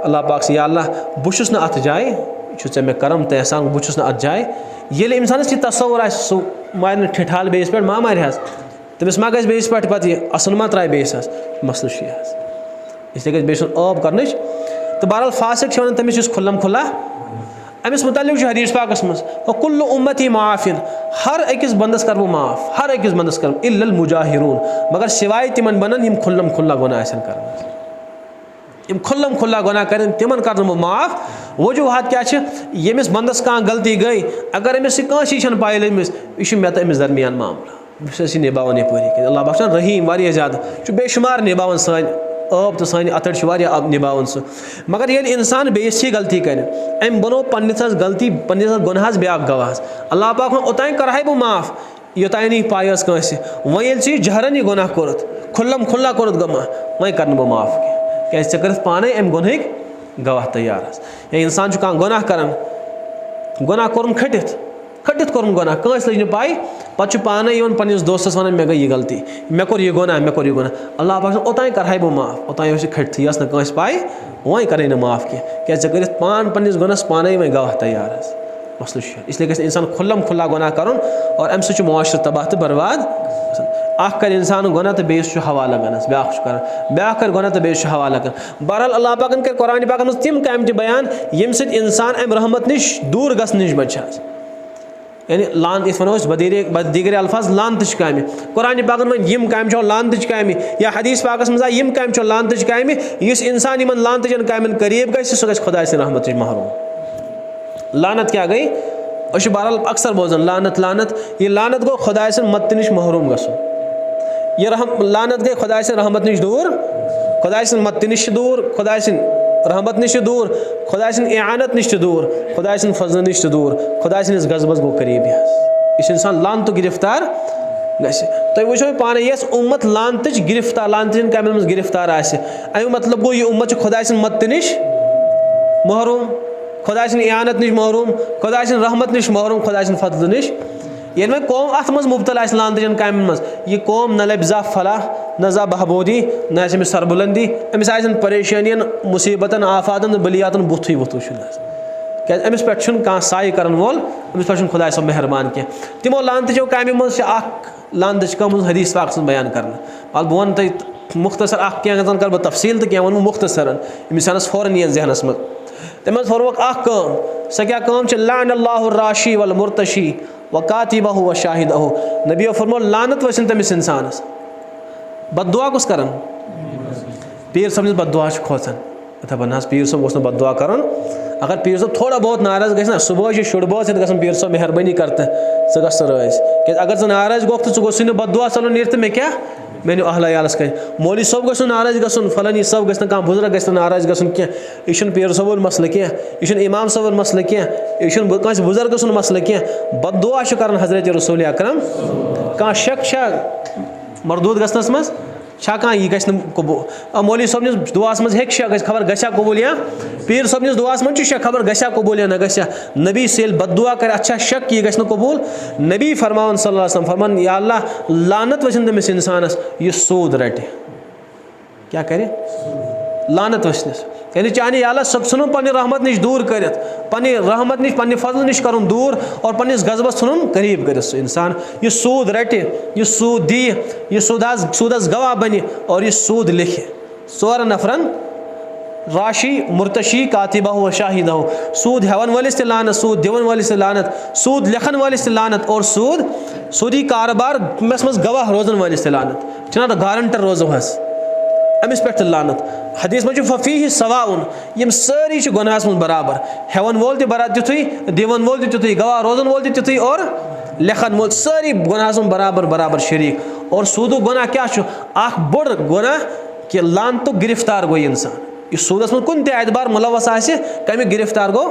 अल्लाह पाक से या अल्लाह बहुत न अत जाए चे मे करम तो एहसान बहुत न अत जाए ये इंसानस यह तस्वुर आ सह मार ठिठाल बेस पे मा मार तमिस मा बेस पे पे असन मा त्राय बेस मसल इसलिए गस आब कर तो बहरहाल फासिक वन तमिस खुल्लम खुल्ला अमिस मुतल्लिक हदीस पाकस मज कुल्लु उम्मती माफिन हर अकिस बंदस कर माफ हर अकिस बंदस कर इल्लल मुजाहिरून मगर सिवाय तिमन बनन यम खुल्लम खुल्ला गुनाह आसन कर यम खुल्लम खुल्ला गुनाह कर तिमन कर माफ वजूहत क्या यमिस बंदस कह गलती गई अगर अमिस कह पाई लमिस यह मे तो अमिस दरमियान मामला बस निभावन यपरी अल्लाह बख्श रहीम वारिया ज़्यादा बेशुमार निभावन सान आब तो सान अतड़ अब निभावन सह मगर ये इंसान बेस गलती कर अम बनो पन्नस गलती पन्नस गुनाहस ब्या गवाह अल्लाह पाक ओतान कर बह माफ योतान यह पाई कंस वो ये जहरन यह गुनाह कोरत खुल्लम खुल्ला कोरत गमा वह कर बह माफ क्या कर पाने अम गुनहिक गवाह तैयार या इंसान कह गुनाह कर गुनाह कोर खटित खटित कोर्म गुनाह कंस लज पाई पे पाने पन्निस दोस्तस वन मे गई यह गलती मे कोर यह गुनाह अल्लाह पाक ओतान कर बह माफ ओतान खटित यह कंस पाई वह कर माफ क्या कर पान पन्निस गुनाहस पाने वह गवाह तैयार मसल इसलिए गि इंसान खुल्लम खुल्ला गुनाह कर और अम सह मुआशर तबाह तो बर्बाद कर इंसान गुनाह तो बेस हवा लगान ब्या कर गुनाह तो बेस हवा लगान बहरहाल अल्लाह पाकन कर कुरान पाक मज तम काम बयान यम सत इंसान अम रहमत निश दूर गस नश बचा यानी लान वो बदीगर अल्फाज लानत काम कुरान पाकन वन यम काम लानत काम या हदीस पाकस मज यम काम लानत काम इस इंसान इन लानतन काम करीब गई सह गई खुदा रहमत महरूम लानत क्या गई बहरहाल अक्सर बोजान लानत लानत यह लानत गो खुदा मत नश महरूम गसुन यह लानत गई खुदा रहमत नश दूर खुदा मत नश दूर खुदा रहमत नश दूर खुदा इआनत नश दूर खुदा फजल नश दूर खुदा गजबस गो करीब यह इंसान लानत गिरफ्तार गु वो पाने यस उम्मत लानत गिरफ्तार लानत काम मज गिरफ्तार अमु मतलब गो यह उम्मत खुदा मत नश महरूम खुदा इआनत नश महरूम खुदा रहमत नश महरूम खुदा फजल नश ये वह कौम अत मज मुबतला लानतन काम मज यह कौम न लभ जा फलाह न जा बहबूदी न अमिस सरबुलंदी अमिस परेशानियन मुसीबतन आफातन बलियातन बुथ वुथु क्या अमिस पे साय कर वोल अमिस पे खुदा सब मेहरबान क्या तमो लानत काम मज लानत कम हदीस पाक बयान कर बह वन तुम मुख्तसर क्या कर बह तफसील तो क्या वन मुख्तसरन इंसानस फौरन ये जहनस मज तम फरमोक सह क्या लान अल्लाहु राशी वल मुर्तशी व कातिबहु व शाहिदहु नबी फरमो लानत वसन तमिस इंसानस बददुआ कुस करन पीर सब बददुआ खोचन दपान पीर सब गोस बददुआ कर अगर पीर सब थोड़ा बहुत नाराज गई ना सुबह शुड़ बस ग पीर सब मेहरबानी करते ग रज क्या अगर नाराज गो तो गोस बददुआ चलो नीर तो मे क्या मेन अहल कह मौली सब गो नाराज गन फलानी सब गह बुजुर्ग गह नाराज गन यह पीर सबून मसल क्या यह इमाम सबून मसल क्या यह बुजुर्ग सुन मसल क्या बददुआ कर हजरत रसूल अकरम कह शक मरदूद गसनस मज यह गबूल मौली सबनिस दुआस मज शक खबर गसा कबूल या पीर सबनिस दुआस मज शक खबर गसा कबूल या न गसा नबी से बददुआ कर अच्छा शक यह गस कबूल नबी फरमान सल्लल्लाहु अलैहि वसल्लम फरमान या अल्लाह लानत वसन तमिस इंसानस यह सूद रटे क्या करे लानत वसनस यानी चाहे अल्लाह सब सन पन्ने रहमत नश दूर कर पन्ने रहमत नश पन्ने फजल नश कर दूर और पन्निस गजबस सन करीब कर इंसान यह सूद रटे यह सूद दी यह सूदस गवाह बने और यह सूद लिखे 4 नफरन राशि मुर्तशी कातिबहु व शाहिदहु सूद हेवन वालिस लानत सूद दिवन वालिस लानत सूद लिखन वालिस लानत और सूदी कारोबार मज गवाह रोजन वालिस लानत चना गारंटर रोजो हस अमिस पे लानत हदीस मज फफी सवाउन यम सारी गुनाहस मज बराबर हेवन वोल तुथु दिवन वोल तुथु गवाह रोजन वोल तुथु और लेखन वोल सारी गुनाहस बराबर बराबर शरीक और सूदु गुनाह क्या बोड़ गुनाह कि लानत गिरफ्तार गो इंसान यह सूदस मज कुन एतबार मुलवस कमी गिरफ्तार गो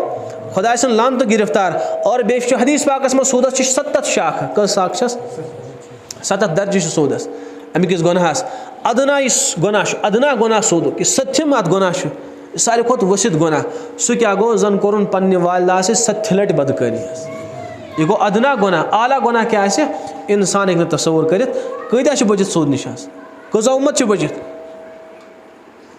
खुदा लानत गिरफ्तार और बे हदीस पाकस मज सूदस 70 शाख कस शाख 70 दर्ज सूदस अमिकिस गुनाहस अदना अदना गुनाह सूद कि सत्यम अत गुनाह सारे खुद वसित गुनाह सह क्या गो जन कोर पन्ने वालदा 7 लट बदकारी यह गो अदना गुनाह आला गुनाह क्या इंसान हे तस्वुर कर कत्या बचित सूद निश कजा उम्मत बचित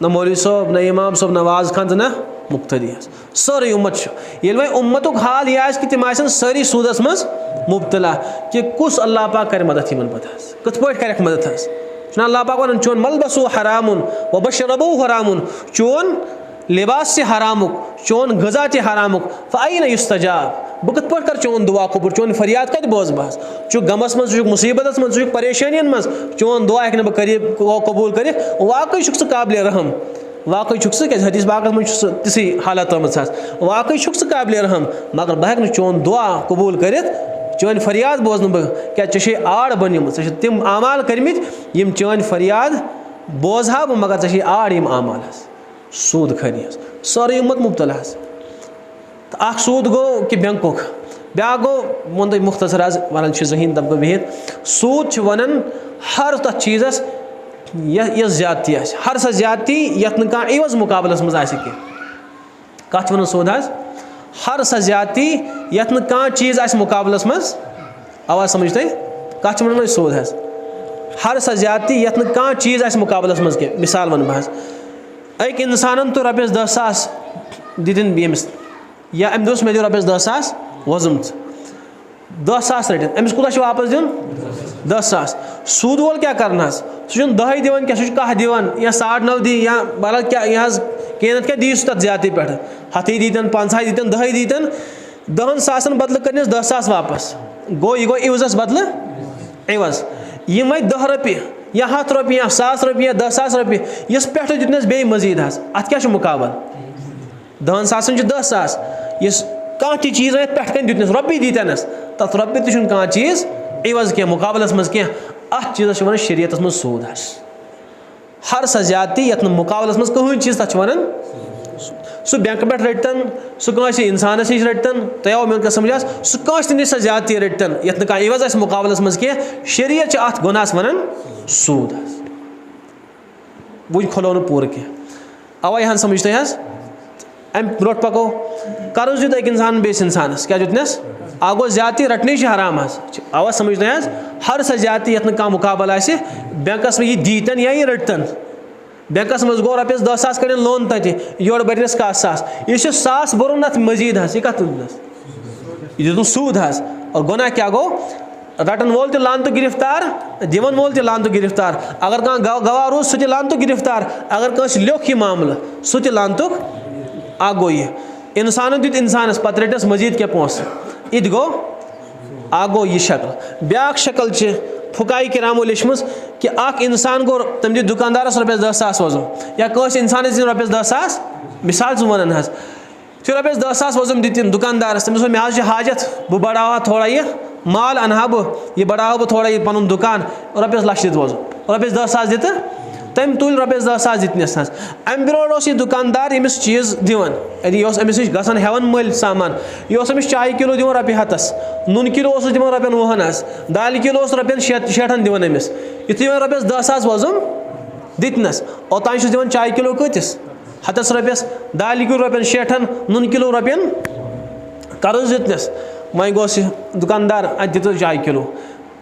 न मौलवी साहब न इमाम साहब न वाज खान न मुक्तदी सारी उम्मत ये वह उम्मतुक हाल यह कि तम सारी सूदस मज मुबतला कि कुस अल्लाह पाक कर मदद इन पे कत कर मदद अल्लाह पाक वन चोन मलबसु हरामुन व बशरबु हरामुन चोन लिबास से हरामुक चोन गजा ते हरामुक फ़ाइन युस्तजाब बह कत कर चोन दुआ कबूल चोन फरियाद कत बोज बहस चु गमस मज मुसीबत मज परेशानियन मज चोन दुआ हे बह करीब कबूल कर वाकई सह काबिल रहम वाकई क्या हदीस बागस मज तिस हालत वाकई सह काबिल रहम मगर बह हे चोन दुआ कबूल कर चोन फरियाद बोज बह क्या चे आड़ बनिम तिम आमाल करमित यम चोन फरियाद बोजहा बह मगर चे आड़ यम आमाल सूद खरी सारी उम्मत मुबतला तो सूद गो कि बैंकुक ब्या गो वो मुख्तसर वन जहीन तबको बिहित सूद वन हर तथ चीज़स यह ज्यादती हर सा ज्यादती यत न इवज मुकाबलस मज कत वन सूद हर सा ज्यादती यथ न कह चीज़ आस मुकाबलस मज आवाज़ समझ तुम कत वन सूद हज हर सा ज्यादती यथ न कह चीज़ आस मुकाबलस मज कह मिसाल वन बह अक इंसान तो रॉपियस 10,000 दिन बेमिस या अम दोस मे दो रॉपियस 10,000 वजम 10,000 रटन अमिस कूत वापस दिन 10,000 सूद वोल क्या करना सह 10 दिवान क्या सह 1 दिवान या 9.5 दी या बल क्या यह कहनत क्या दी तथ ज्यादा पे 100 दीतन 5 दीतन 10 दीतन 10,000 बदल कर 10,000 वापस गो यह गो इवजस बदल इवज यम 10 रुपये या 100 रुपये या 1,000 रुपये या 10,000 रुपये इस पे दितनस बे मजीद अत क्या मुकाबल 10,000 10,000 इस कह चीज़ पे कन दितनस रुपये दीतनस तथ रुपये तह कह चीज़ इवज क्या मुकाबलस मज क्या अत चीज़ वन शरीयत मज सूद हर सा ज्यादती यथ मुकाबलस मज कहें चीज़ तथ वन सह बैंक पे रटन सह इंसानस नश रटन तह मे समझ सह नश सा ज्यादती रटन यथ कह इवज मुकाबलस मज क्या शरीयत अत गुनाहस वन सूद वो खोलो न पूर कह अवा यहाँ समझ तुम अम ब्रो पको कर्ज दित एक इंसान बेस इंसानस क्या दितनस आ गो ज्यादती रटने हराम आवाज समझ तुम हर सा ज्यादती यथ कह मुकाबल बैंकस में यह दीतन या यह रटन बैंकस मज गो रॉपियस 10,000 कड़न लोन तथि योर बरस 1,000 यह 1,000 बरुन अत मजीद यह कत तुलनस यह दितन सूद और गुनाह क्या गो रटन वोल तो लान तो गिरफ्तार दिवन वोल तो लान तो गिरफ्तार अगर कह गवाह रोज सह लान तो गिरफ्तार अगर कस लिख यह मामल सह लान तो आ गो यह इंसान दित इंसानस पत रटस मजीद क्या पोस इत गो आ गो यह शक्ल ब्या शक्ल फुकाई किरामो लिखम कि अख इंसान गो तम दित दुकानदारस रॉपियस 10,000 वजम या कस इंसानस दिन रॉपियस 10,000 मिसाल वन थे रॉपियस 10,000 वजम दितिन दुकानदारस तमिस मे हाजत बह बढ़ावा थोड़ा यह माल अनहा बह बढ़ावा बह थोड़ा यह पन दुकान रॉपियस 1,00,000 दित वजम रॉपियस 10,000 दित तम तुल रॉपियस 10,000 दितनस अम ब्रोट यह दुकानदार यमिस चीज़ दिवन यह अमिस नश गसान हेवन मल सामान यह अमिस चाय किलो दिवन रॉपिय 100 नून किलो दिवन रॉपियन 20 दाल किलो रॉपियन 60 दिवन अमिस युथु वन रॉपियस 10,000 वजम दितनस ओतान दिवन चाय किलो कतिस 100 रॉपियस दाल किलो रॉपियन 60 नून किलो रॉपियन कर्ज दितनस वह गोस दुकानदार अत दितो चाय किलो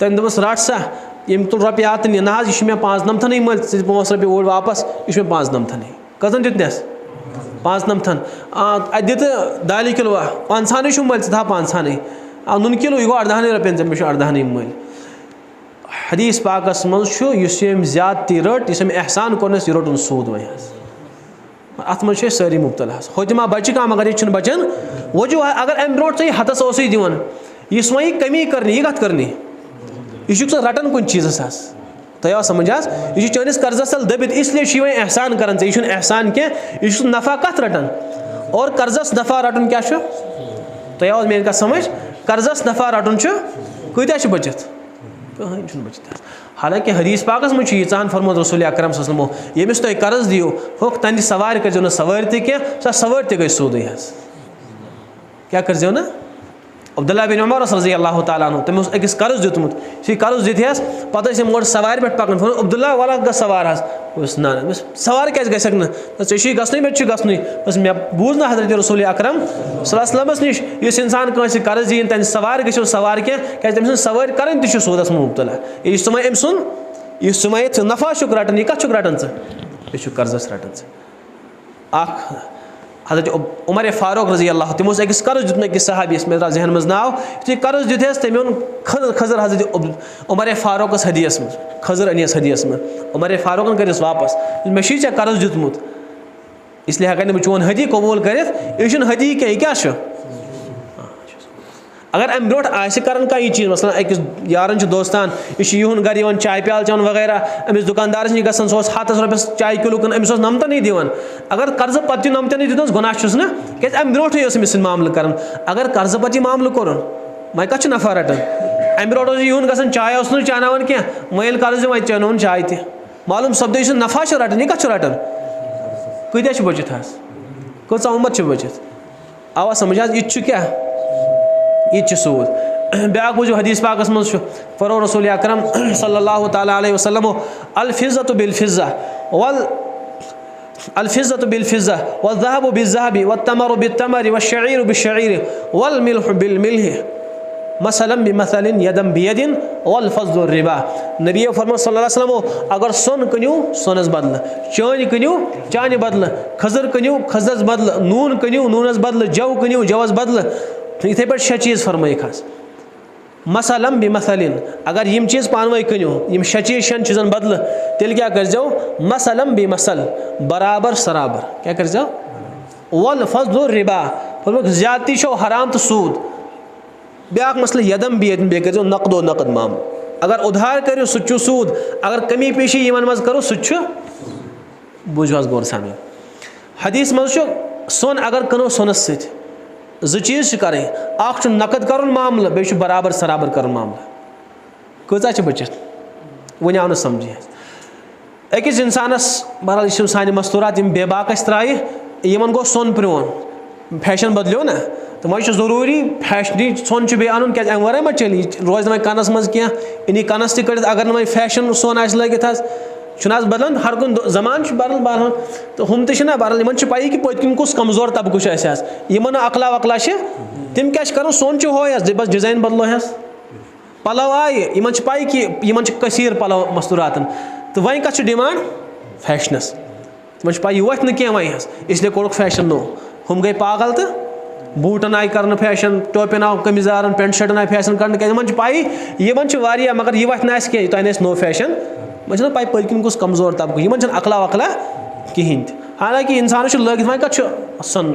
तम दोपस रट सा यम तुल रॉपिय आत ना यह मे 5 मल 5 रॉपिय ओर वापस यह मे 5 कजन दितनस 5 अत दित दाल किलो 5 मल था 5 नून किलो यह गो 18 रॉपियन मे 18 मल हदीस पाकस मज ज्यादती रट इस एहसान कोरनस यह रोटन सूद वह अत मज सारी मुब्तला होतिमा बच्चे कम मगर यह बचान वजू अगर अम ब्रो तुम हतस दिवन यह वह कमी कर यह कत करनी यह रटन कुन चीज़ तह समझ यह चनिस कर्जस तल दबित इसलिए वह एहसान कर यह एहसान कह यह नफ़ा कत रटन और कर्जस नफ़ा रटन क्या तह मेन कत समझ कर्जस नफ़ा रटन कत्या बचित कहीं बचित हालांकि हदीस पाकस मज यीचान फरमोत रसूल अकरम सल्लल्लाहु अलैहि वसल्लम यमिस तुम कर्ज दियो हो तंद सवार कर सवार तह सवार तह सूद क्या कर ना अब्दुल्ला बिन उमर रज़ी अल्लाह तआला अन्हु तम अकिस कर्ज दितमुत कर्ज दित पे मोड़ सवार पे पकन अब्दुल्ला वाला ग सवार ना सवार क्या गक चे गसन मे गसन मे बूझ ना हजरत रसूल अकरम सल्लल्लाहु अलैहि वसल्लम नश इस इंसान कंस कर्ज दिन तन सवार गो सवार क्या तम सवार कर सूदस मुब्तला यह सुम अम सुन यह सुम नफ़ा रटन यह कत रटन यह कर्जस रटन हजरत उमर फारूक रज़ी अल्लाह तमो अकिस कर्ज दितन अकिस सहाबीस मे जहन मज नाव यु कर्ज दित तम ओन खजर हजरत उमर फारूकस हदियस मज खजर अनिस हदियस मज उमर फारूकन करिस वापस मे चे कर्ज दितमुत इसलिए हेकन बह चोन हदी कबूल कर यह हदी क्या अगर अम ब्रो कर कह चीज़ मसलन अकिस यारन दोस्तान यह गर चाय प्याल चवन वगैरह अमिस दुकानदारस नश गसन सह 100 रॉपियस चाय किलो कन अमिस 90 दिवन अगर कर्ज पे 90 दितस गुनाह ना क्या अम ब्रोटे अमिस मामल कर अगर कर्ज पे मामल कोर वह कत नफ़ा रटन अम ब्रो यह गसन चाय चानान क्या वह कर्ज वह चनोन चाय तह मालूम सपद यह नफ़ा रटन यह कत रटन कत्या बचित कच उम्मत बचित आवा समझ यह क्या यह सूद ब्या बूझो हदीस पाकस मज फरो रसूल अकरम सल्लल्लाहु तआला अलैहि वसल्लम अल फिज़्ज़तु बिल फिज़्ज़ा वल الفزة بالفزة والذهب بالذهب والتمر بالتمر والشعير بالشعير والملح بالملح مثلا بمثل يدم بيد والفضل الربا. नबी फरमान सल्लल्लाहु अलैहि वसल्लम अगर सोन कन्यू सोनस बदल, चान कन्यू चान बदल, खजर कन्यू खजरस बदल, नून कन्यू नूनस बदल, जव कन्यू जवस बदल, इथे पे 6 चीज फरमाई खास. मसलम बिमसलिन अगर यम चीज़ पानवे कन्यू यम 6 चीज 6 चीज़न बदल तेल क्या कर जाओ मसलम बिमसल बराबर सराबर क्या कर जाओ. वल फजल रिबा ज्यादती शो हराम तो सूद. ब्याक मसल यदम बियदम बे कर जाओ नकदो नकद माम. अगर उधार करो सह सूद, अगर कमी पेशी यमन मज करो सह बुझ गौर सान. हदीस मज सोन अगर कनो सोनस सत 2 चीज़ करें नकद कर मामल बे बराबर सराबर कर मामला. कचा बचत वन आव समझी अकिस इंसानस बहरहाल यह सान मस्तूरात बेबाक त्राय यमन गो सोन प्रोन फैशन बदलो ना तो वह जरूरी फैशनी सोन बे अन क्या अम वर मा चल रोज ना कनस मज क्या इन कनस तक अगर ना फैशन सोन आ लगित बदलान हर कुन जमान बहरहाल बहरहाल तो हम ना बहरहाल इन पाई कि पत्किन कुछ कमजोर तबक इन अकला वकला तम क्या कर सोन हो बस डिजाइन बदलो पलव आय इन पाई कि इन कसीर पलव मस्तूरात तो वह कत डिमांड फैशनस तम पाई वथ ना वह इसलिए कोड़ फैशन नो. हम गई पागल तो बूटन आय कर फैशन, टोपन आव कमीजारन पेंट शर्टन आय फैशन कर इन पाई इन मगर यह वथ ना कह नो फैशन वह पाई पत्किन कुछ कमजोर तबक इन अकला वकला कहें. हालांकि इंसान लगित वह कत सोन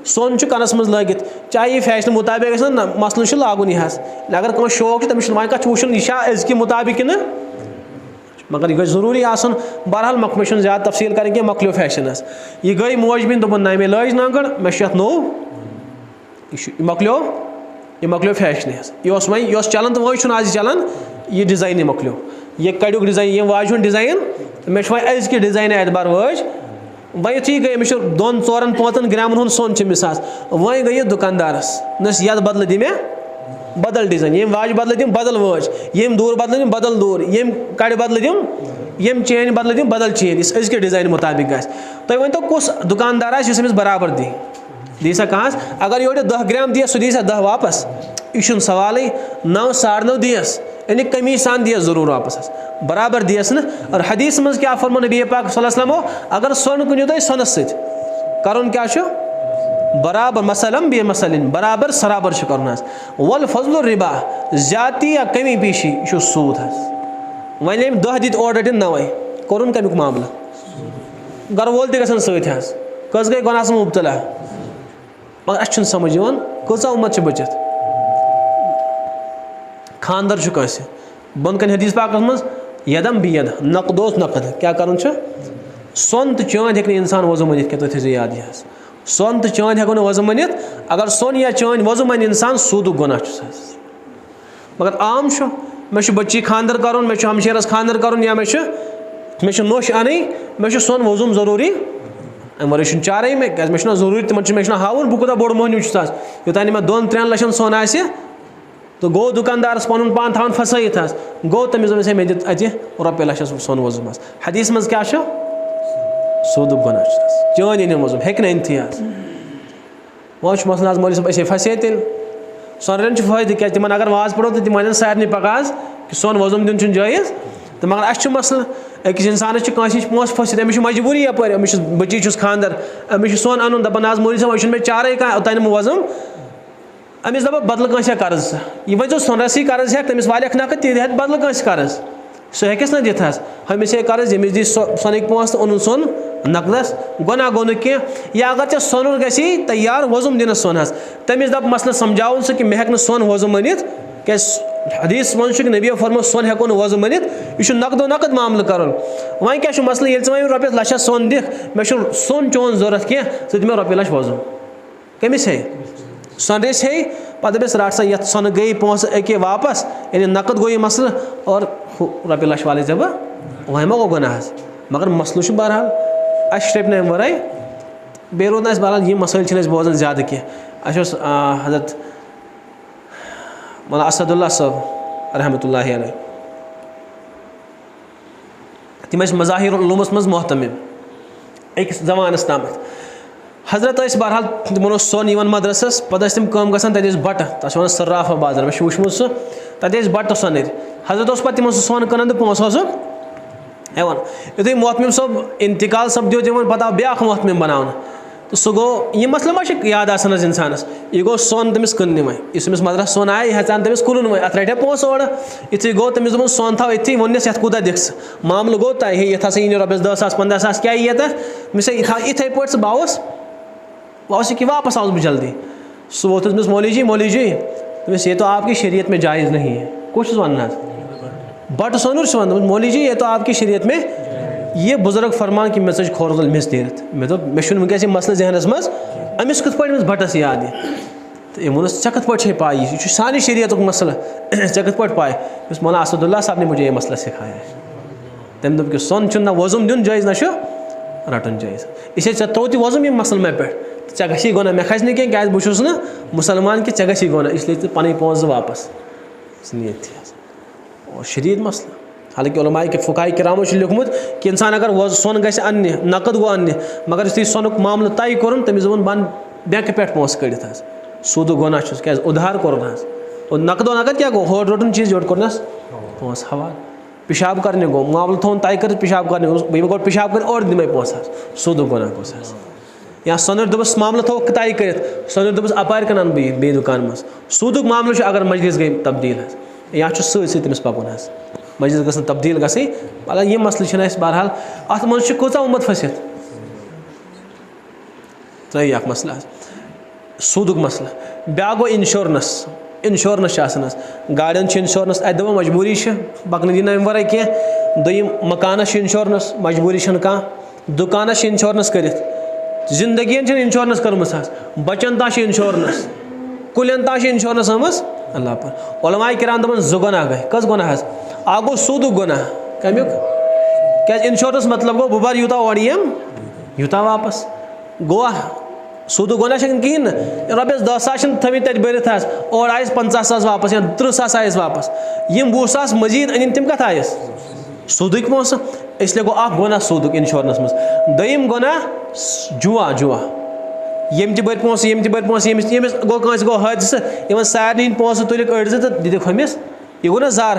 सोन कनस मज लगित चाहे यह फैशन मुताबिक ना मसल लागुन यह अगर कह शौक तमिस वह कत वुन यह अजक मुताबिक कि मगर यह जरूरी आसन. बहरहाल मे ज्यादा तफसील करें मकलो फैशन यह गई मोज बिन दोपन ना मे लज नागड़ मे नो मकलो फैशन यह वह चलन तो वह आज चलन यह डिजाइन मकलो यह कड़ुक डिजाइन यह वाजुन डिजाइन मे वह अजक डिजाइन एतबार वज वह युथी गई मे 2-4-5 ग्रामन हूँ सोन मिसास वह गई दुकानदारस नस यद बदल दी मे बदल डिजाइन यम वाज बदल दिम बदल वाज यम दूर बदल दिम बदल दूर यम कड़ बदल दिम यम चेन बदल दिम बदल चेन इस अजक डिजाइन मुताबिक गस. तो वन तो कुछ दुकानदार अमिस बराबर दी सा कहास अगर योड़ 10 ग्राम दियस सह दी 10 वापस यह सवाल 9 9.5 दियस यानी कमी सान दियस जरूर वापस बराबर दियस न. और हदीस मज क्या फरमो नबी पाक सल्लल्लाहु अलैहि वसल्लम अगर सोन कुन तुम सोनस सत कर क्या बराबर मसलम बे मसलिन बराबर सराबर कर. वल फजल रिबा ज्यादती या कमी पेशी यह सूद वन 10 दित ऑर्डर दिन 9 कोर कमुक मामला गर वोल तन सत कस गई गुनाह मुबतला मगर अस समझ कचा उम्मत बचत. खानदर कंस बन कन हदीस पाक मज यदम बियद नकदोस नकद क्या कर सोन तो चांद हे इंसान वजू मनित क्या तो याद यह सोन तो चांद हेको वजू मनित अगर सोन या चांद वजू मन इंसान सूद गुनाह. मगर आम मे बच्ची खानदर कर मे हमशेरस खानदर कर या मे नोश अन मे सोन वजूम जरूरी अम वर चारे मे क्या मे जरूरी तम मे हावन बह कूदा बोड़ मोहनी योतान मे 2-3 लक्षन सोन आ तो गो दुकानदारस पन पान थान फसैत गो तमिस मे दित अत रॉपे लक्षस सोन वजूम. हदीस मज क्या सूद गुनाह चान इन वजूम हे अनथी वह मसल आज मौलवी साहब फसे तेल सोन फायदे क्या तिम अगर वाज पढ़ो तो तम सारे पक कि सोन वजूम दिन जायज़. तो मगर अस मसल अकिस इंसान पोस फसित अमिस मजबूरी यप अमिस बच्ची खानदर अमिस सोन अन दपान आज मौलवी साहब मे चारे कह ओतान वजूम अमिस दप बदल कंस कर्ज यह वो सोनरसी कर्ज हे तमिस वालिक नकद ती हे बदल कंस कर्ज सह हेकस ना दिथ हमिस हे कर्ज यमिस दी सोनिक पोस तो ओन सोन नकदस गुनाह गो कह. या अगर चे सोन गसी तैयार वजूम दिन सोन तमिस दप मसल समझावन सह कि मे हेक सोन वजूम मनित क्या हदीस मज नबी फरमो सोन हेको वजूम मनित यह नकदो नकद मामल कर. वह क्या मसल ये वो रॉपस लक्ष सोन दिख मे सोन चोन जरूरत कह सह दि मे रॉपे लक्ष वजूम कमिस है सोन रेस है पद दस राट सा ये सोन गई पोस अके वापस यानी नकद गो ये मसल और रॉपे लक्ष वाले जब वह मा गो गुनाह. मगर मसल बहरहाल अस ट्रिप न वर बे रोद बहरहाल ये मसाइल बोजान ज्यादा कह. हजरत मौलाना असदुल्ला साहब रहमतुल्लाहि अलैह तम मज़ाहिर उलूमस मज मोहतमिम अकिस ज़मानस ताम हजरत बहरहाल तिमन सोन मदरसस पे तम गसान तत बट तक वन सर्राफा बाजार मे वुचमुत सह तत बट सोन हजरत पे तिमन सोन कन तो पोस हेवन युथे मोहतमिम सब इंतकाल सपदो तिमन पता ब्या मोहतमिम बनाना तो सह गो यह मसला मा याद इंसानस यह गो सोन तमिस कन वह इस मदरस सोन आए हेचान तमिस कुन वह अत रटे पोस ओर युथे गो तमिस दोपन सोन थो इतनी वोनस ये कूदा दिक्स मामल गो तय ये ये रपस 10,000 15,000 क्या ये मिस इथे पे सह बावस कि वापस आऊँ जल्दी सह वोत मिस मौली जी तमिस ये तो आपकी शरीयत में जायज़ नहीं है कुछ वन बट सोनूर वन मौली जी ये तो आपकी शरीयत में ये बुजुर्ग फरमान कि मे खोरल मिस दीरत मे दोप मे वनस मसल जहनस मज अमिस कत पे बटस याद तो ये वोनस ऐ कत पे पाई यह सानी शरीयत मसल ऐ कत पे पाई मौलाना असदुल्ला साहब ने मुझे ये मसला सिखाया है तम दोप कि सोन ना वज़ुम दिन जायज़ ना रटन जायज़ इसे ऐ त्रो तो वज़ुम यह मसल मे पे ऐ गई गुना मे खस ना क्या बहुत ना मुसलमान कि ऐ गई गुना इसलिए पन पोस वापस नीत और शरीयत मसला हालांकि उलमाए के फ़ुकाए किरामो लिखमुत कि इंसान अगर सोन गस अन्य नकद गो अन्य मगर इस सोनुक मामल तय कोर तमिस दोपन बन बैंक पे पोस कड़ित सूद गुना क्या उधार कोर और नकद क्या गो होड़ रोटन चीज योट कोरनस पोस हवाल पेशाब करने गो मामल थोन तय कर पेशाब करने बह गो पेशाब कर और दिमे पोस सूद गुना गोस या सोनर दोपस मामल थो तय कर सोनर दोपस अपार कनान बे दुकान मज सूदुक मामल अगर मजलिस गई तब्दील या सत तमिस पकुन मस्जिद गसन तब्दील गई मतलब यह मसल बहरहाल अत मज कूचा उम्मत फसित त्री अख मसल सूदुक मसल ब्या गो इंश्योरेंस गाड़ियन इंश्योरेंस अत दपा मजबूरी पकन दिन अमे वर कह दोम मकानस इंश्योरेंस मजबूरी कह दुकानस इंश्योरेंस कर जिंदगी इंश्योरेंस कर्म बचन ता इंश्योरेंस कुलन ता इंश्योरेंस आमस अल्लाह पर उलमाए किराम दपन जो गुनाह गए कस गुनाह आ गो सूदुक गुनाह कमुक क्या इंश्योरेंस मतलब गो बुबार यूता ओडियम यूता वापस गोवा सूदुक गुनाह कहें रपस 10,000 थमित तत भरत और आयस 50,000 वापस या 30,000 आयस वापस यम 20,000 मजीद अन तम कत आयस सूदुक पोस इसलिए गो अख गुनाह सूदुक इंश्योरेंस मज दोम गुनाह जुआ यम बर पोस यम बर पोस यमिस गो गो हादसा इन सारे पोस तुलिक अड़ज तो दिख हमिस यह गो ना जार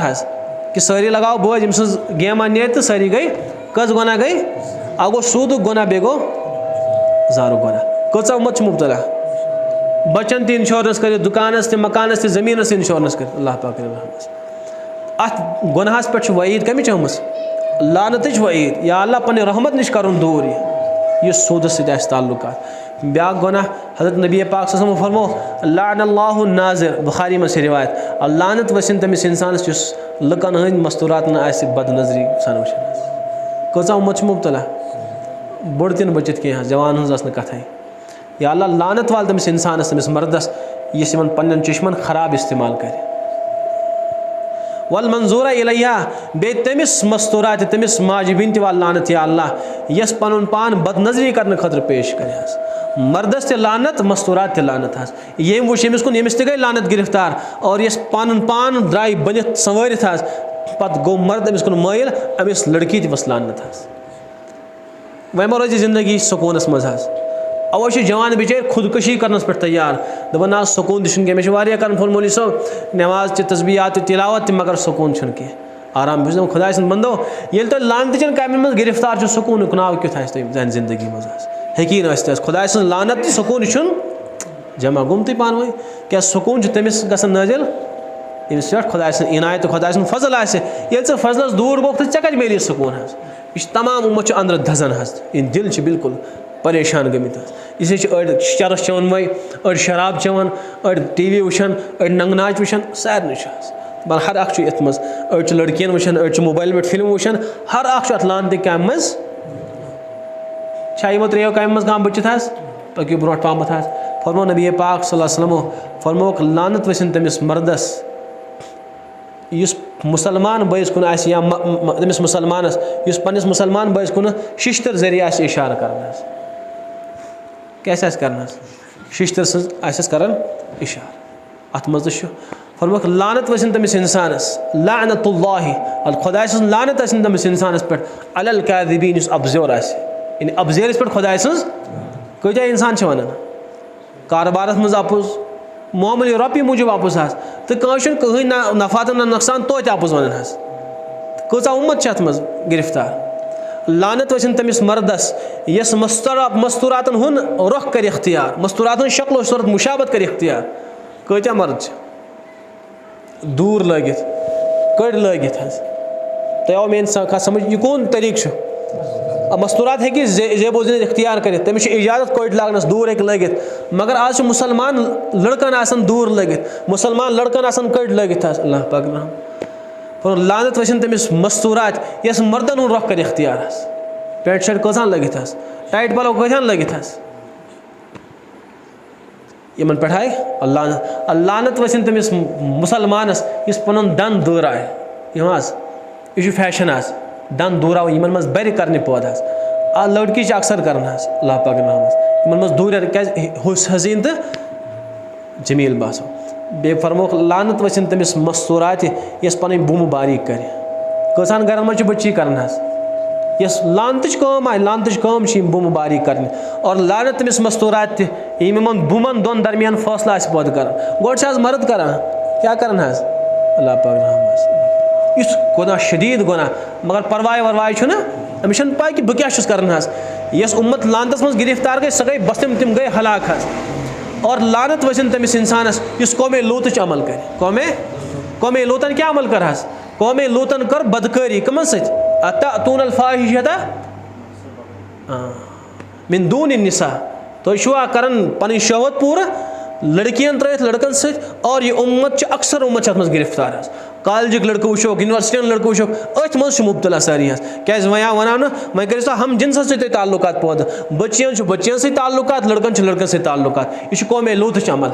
कि सारी लगाओ बोझ यम सज गेमा ने तो सारी गई कस गुना गई आ गो सूदुक गुना बे गो जारुक गुना कचा उम्मत मुब्तला बचन ती इंश्योरेंस कर दुकानस ते मकानस ते जमीनस इंश्योरेंस कर अल्लाह पाक अत गुनाहस पे वईद कमिच आमस लानत वईद या अल्लाह पन्ने रहमत निश कर दूर यह सूद सत ताल्लुकात ब्या गुनाह हज़रत नबी पाक सल्लल्लाहु अलैहि वसल्लम फरमो लानल्लाहु नाज़िर बुखारी में रिवायत लानत वसिन तमिस इंसानस जुस लुकन हंद मस्तूरात बदनजरी सन वुचान कचा उम्मत मुब्तला बोड़ तीन बचित कह जवान हज कथ या अल्लाह लानत वाल तमिस इंसानस तमिस मर्दस यस पन्न चश्मन खराब इस्तेमाल कर वल मंजूरा इलैहा बे तमिस मस्तूरात तमिस माजबिन वाल लानत या अल्लाह यस पनुन पान बदनजरी करने खतर पेश कर मर्दस ते लानत मस्तूरात ते लानत ये वुच यमिस कुन यमिस ते गई लानत गिरफ्तार और यस पनुन पान द्राय बनित संवरित पत गो मर्द अमिस कुन मायल अमिस लड़की ते वस लानत वह मा रोज जिंदगी सुकूनस मज अवे जवान बिचार खुदकशी करनस पे तैयार दपान ना सुकून दिन कह मे कर मौलवी साहब नमाज तस्बीहात तिलावत मगर सुकून कह आराम बस खुदा सद बंदो ये तो लानत कामन मज गिरफ्तार सुकून नाव क्युत आन जिंदगी मज हकीन खुदा सद लानत सुकून जमा गुम तुम पान वो क्या सुकून तमिस गसन नाजिल यमिस पे खुदा इनायत खुदा फजल ये फजलस दूर गो तो कत मिली सुकून यह तमाम उम्मत अंदर धजन इन दिल बिल्कुल परेशान गमित इसे चरस चवन वह अड़ शराब चवन अड़ टीवी वुचान अड़ नंगनाच वुचान सारे बल हर अख ये मज अड़ लड़कियन वुचान अड़ मोबाइल पे फिल्म वुचान हर अख अत लानत काम मज यमो त्रेयो काम मज कह बचित पकू ब्रो पम फरमो नबी पाक सल्लल्लाहु अलैहि वसल्लम फरमोक लानत वसिन तमिस मर्दस युस मुसलमान बयस कुन या तमिस मुसलमानस युस पन्निस मुसलमान बयस कुन शिश्तर जरिया इशारा करना कैसे करना शिश्तर सज कर इशार अत मज फरमोक लानत वसिन तमिस इंसानस लानतुल्लाहि खुदा लानत तमिस इंसानस पे अलल काज़िबीन अबजोर इन अबजेरिस पे खुदाय सज कत्या इंसान वनान कारोबारस मज अपुज मामूली रॉपी मूजूब अपुज तो कहीं नफा तो नुकसान तोत अपुज वन कचा उम्मत मज गिरफ्तार लानत वसन तमिस मर्दस यस मस्तूरातन हुन रुख कर इख्तियार मस्तूरातन शक्ल सूरत मुशाबत कर इख्तियार कत्या मर्द दूर लगित कड़ लगित तो आव मे कत समझ यह कौन तरीक मस्तूरात हे जेबो जिन इख्तियार कर तमिस इजाजत कोट लागनस दूर हे लगित मगर आज मुसलमान लड़कन आसन दूर लगित मुसलमान लड़कन आसन कड़ लगित अल्लाह पाक और लानत वसन तमिस मस्तूरात यस मर्दन हुन रुख कर इख्तियार पेंट शर्ट कसान लगित टाइट पलो कसान लगित इन पे आय लानत वसन तमिस मुसलमानस इस पन दन दूर आय यह फैशन आज दन दूर आव इन मज बर कर पौध आ लड़की अक्सर कर अल्लाह पाक इन मज दूर हुस हसीन तो जमील बासो बे फरमोक लानत वसन तमिस मस्तूरात यस पन बुम बारीक कर कसान घर मज बच्ची कर यस लानत कम आय लानत कम बुम बारीक कर और लानत तमिस मस्तूरात इन बुमन दोन दरमियान फैसला पौध कर गोड मर्द कर क्या कर अल्लाह पाक इस गुनाह शदीद गुनाह मगर परवाह वरवाह अमिस पा कि बह क्या कर यस उम्मत लानतस मज गिरफ्तार गई सह गई बस तिम गई हलाक और लानत वसन तमिस इंसानस इस कौमे लूत अमल कर कौमे लूतन क्या अमल कर कौमे लूतन कर बदकारी कमन सतून अल्फाहिशता मिन दून निसा तो छुआ करन पन शहवत पूरा लड़कियन त्रित लड़कन सत और यह उम्मत अक्सर उम्मत मज गिरफ्तार कॉलेज लड़कों वो यूनिवर्सिटी लड़कों वो अथ मज मुबतला सारी क्या वन वह कर हम जिनस सत ताल्लुकात पौध बच्चियन बच्चियन सत ताल्लुकात लड़कन लड़कन सत ताल्लुकात यह कौमे लूत अमल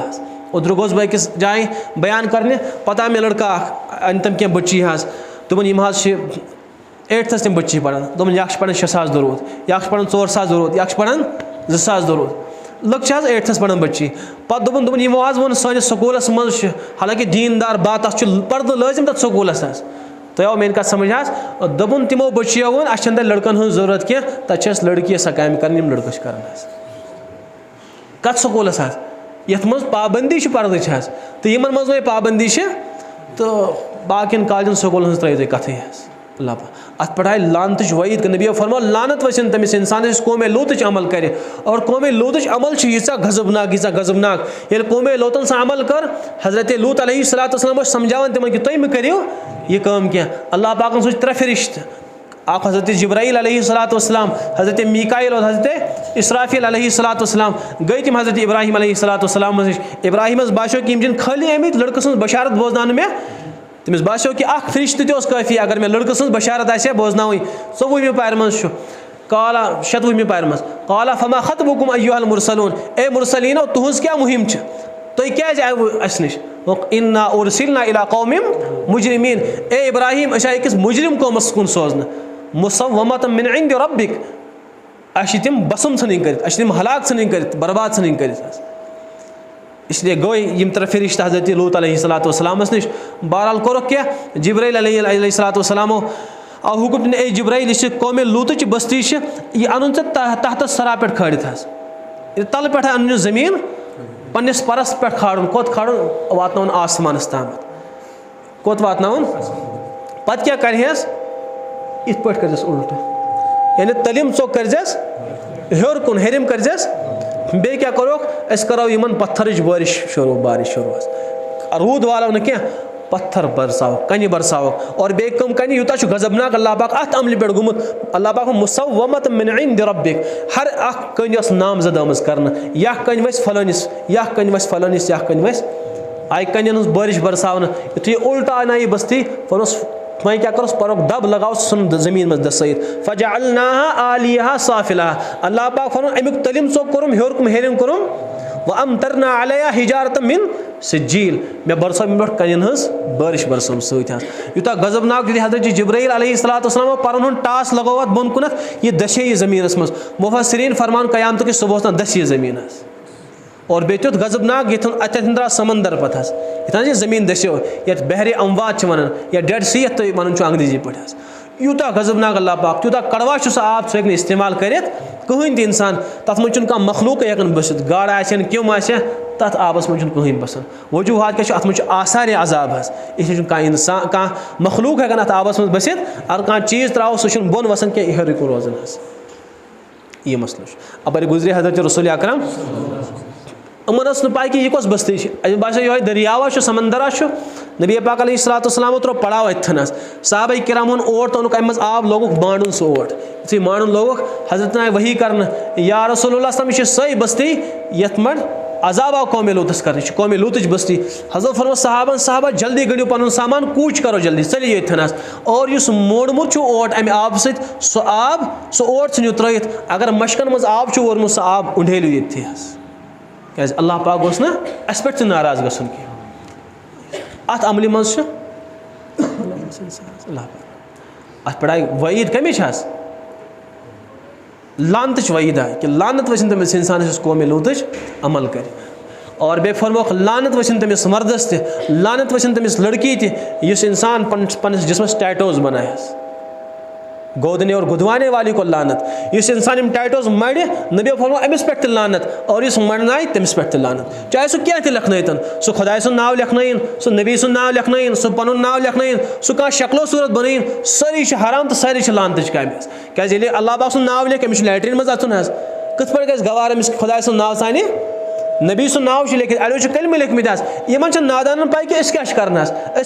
उधर गोस बह अकिस जाए बयान करने पता मे लड़का अन तम क्या बच्ची दोपन 8th तम बच्ची पढ़ान दोपन यह पढ़ान 6,000 दरूद यह पढ़ान 4,000 दरूद यह पढ़ान 2,000 दरूद लक 8th पढ़ान बच्ची पत दोपन यमो आज वो सानिस स्कूलस मज हालांकि दीनदार बात अत पर्द लाजिम तथ स्कूलस तो आव मेन कत समझ दोपन तिमो बच्चियों वो अस लड़कन हज जरूरत कह तथ लड़की सा काम कर लड़का कर कत स्कूलस यथ मज पाबंदी पर्द तो इन मज वह पाबंदी तो बाकिन कॉलेजन स्कूलन त्रो कथ अल्लाह अत पे आए लानत वईद नबी फरमा लानत वसन तमिस इंसान कौमे लूत अमल कर और कौमे लूत अमल यीचा गजबनाक ये कौमे लूतन सा अमल कर हजरत लूत अलैहिस्सलाम समझावन तिमन कि तुम मह करियो यह काम क्या अल्लाह पाकन सोच 3 फरिश्त आप हजरत जिब्राइल अलैहिस्सलाम हजरत मीकाइल और हजरत इसराफिल अलैहिस्सलाम गई तिम हजरत इब्राहिम अलैहिस्सलाम इब्राहिम बाशो कि जिन खाली आमित लड़क सं बशारत बोजनान में तमिस बाशो कि फरिश्त काफ़ी अगर मे लड़क सं बशारत आ बोजन 14 पार मज काला 27 पार मज काला फमा खतबुकुम अय्युहल मुरसलून ए मुरसलीनो तुहज क्या मुहिम तुम क्या आयो अस नश इन्ना उरसिलना इला कौमिम मुजरिमीन ए इब्राहिम अस अकिस मुजरिम कौमस कुन सोजन मुसव्वमतन मिन इंद रब्बिक अस तिम बसम सन कर तिम हलाक सन कर बर्बाद सन कर इसलिए गई यम 3 फरिश्त हजरत लूत अलैहिस्सलाम नश बहरहाल कोर क्या जिब्राइल अलैहिस्सलाम आ हुकुम ए जिब्राइल कौमे लूत बस्ती यह अन तहत सरा पे खड़ित तल पे अन जमीन पन्निस परस पे खाड़न कोत खाड़न वातन आसमानस ताम कोत वातन पत क्या करहस इत पे कर उल्ट यानी तलिम चौक कर हेर कुन हेरिम कर बे क्या करोक अस करो इन पत्थर बारिश शुरू रूद वालो न क्या पत्थर बरसाव कन बरसाव और बे कम कन यूता गजबनाक अल्लाह पाक अत अमल पे गुमुत अल्लाह पाक मुसव्वमत मिन इंद रब्बिक हर अख कन नामजद आमज कर यह कन वस फलानिस यह कन वस फलानिस यह कन वस आई कन बारिश बरसावन यु उल्टा आना यह बस्ती फनस वह क्या करो पर दब लगाओ सुन जमीन मज दसैत फजअलनाहा आलिहा साफिलहा अल्लाह पाक फरमान अमुक तलिम चौक करुम हेरकुम हेरिम करुम व अमतरना अलैहा हिजारतम मिन सिज्जील मे बरसो मे कन हज बारिश बरसम सत यूता गजबनाक हजरत जिब्राइल अलैहिस्सलाम पर टास लगोवत बोन कुनत यह दशे यह जमीनस मज मुफस्सिरीन फरमान कयामत कि सुबह दस यह जमीन और बे तुत गजबनाक ये अतन द्रा समंदर पत ये जमीन दस्यो ये बहरे अमवात वन या डेड सी ये वन अंग्रेजी पे यूता गजबनाक अल्लाह पाक तूता कड़वा सह आब सह हेक इस्तेमाल कर कहीं ति इंसान तथ मह कह मखलूक हेकन बसित गाड़ आन क्यों आसे तथ आबस मह कहीं बसान वजूहत क्या अत आसार अजाब इसलिए कह इंसान कह मखलूक हेकन अत आबस मज बसित अगर कह चीज़ त्राव सह बोन वसान क्या यह रुकन रोजान यह मसल अपर गुजरे हजरत रसूल अकरम यमन पाई कि यह कस बस्ती बस ये दरियावा समंदरा नबी पाक अलैहिस्सलाम त्रो पड़ाव अथन साहबा किराम ओट तोनुक अम आब लोगुक मांडन सह ओट यु मांडन लोगुक हजरत आय वही कर या रसूलुल्लाह यह सही बस्ती यथ मड अजाब आव कौम लूतस कर कौम लूतच बस्ती हजरत फरमो साहबा जल्दी गड़ियो पन सामान कूच करो जल्दी चलिए ये और इस मोड़मुत ओट अमि आब सह ओट छु त्रत अगर मशकन मज आब वोरमुत सह आब उंडेलू ये क्या अल्लाह पाक गोस ना अस पे नाराज गसन अत अमल मज अत पे आई वईद कमिश लानत वईद आय कि लानत वसन तमिस इंसान कौम लूतच अमल कर और बे फरमोख लानत वसन तमिस मर्दस त लानत वसन तमिस लड़की तिस इंसान पन्नस जिस्मस टैटोज बनाए गोदने और गुदवाने वाली को लानत इस इंसान टैटोज मड़े नबी फरमो अमिस पे लानत और इस मड़नाय तमिस पे लानत चाहे सह क्या लिखन सह खुदा सुन नाव लिखन सह नबी सुन नाव लिखन सह पन नाव लिखन सह कह शक्लो सूरत बन सारी हराम तो सारी लानत कम क्या अल्लाह पाक सुन नाव लिख अमिस लैट्रिन मज अचुन कथ पे गवार अमिस खुदा सुन नाव सानि नबी सुन नाव लिखित अड़ो कलमे लिखमित इन नादान पाई कि क्या कर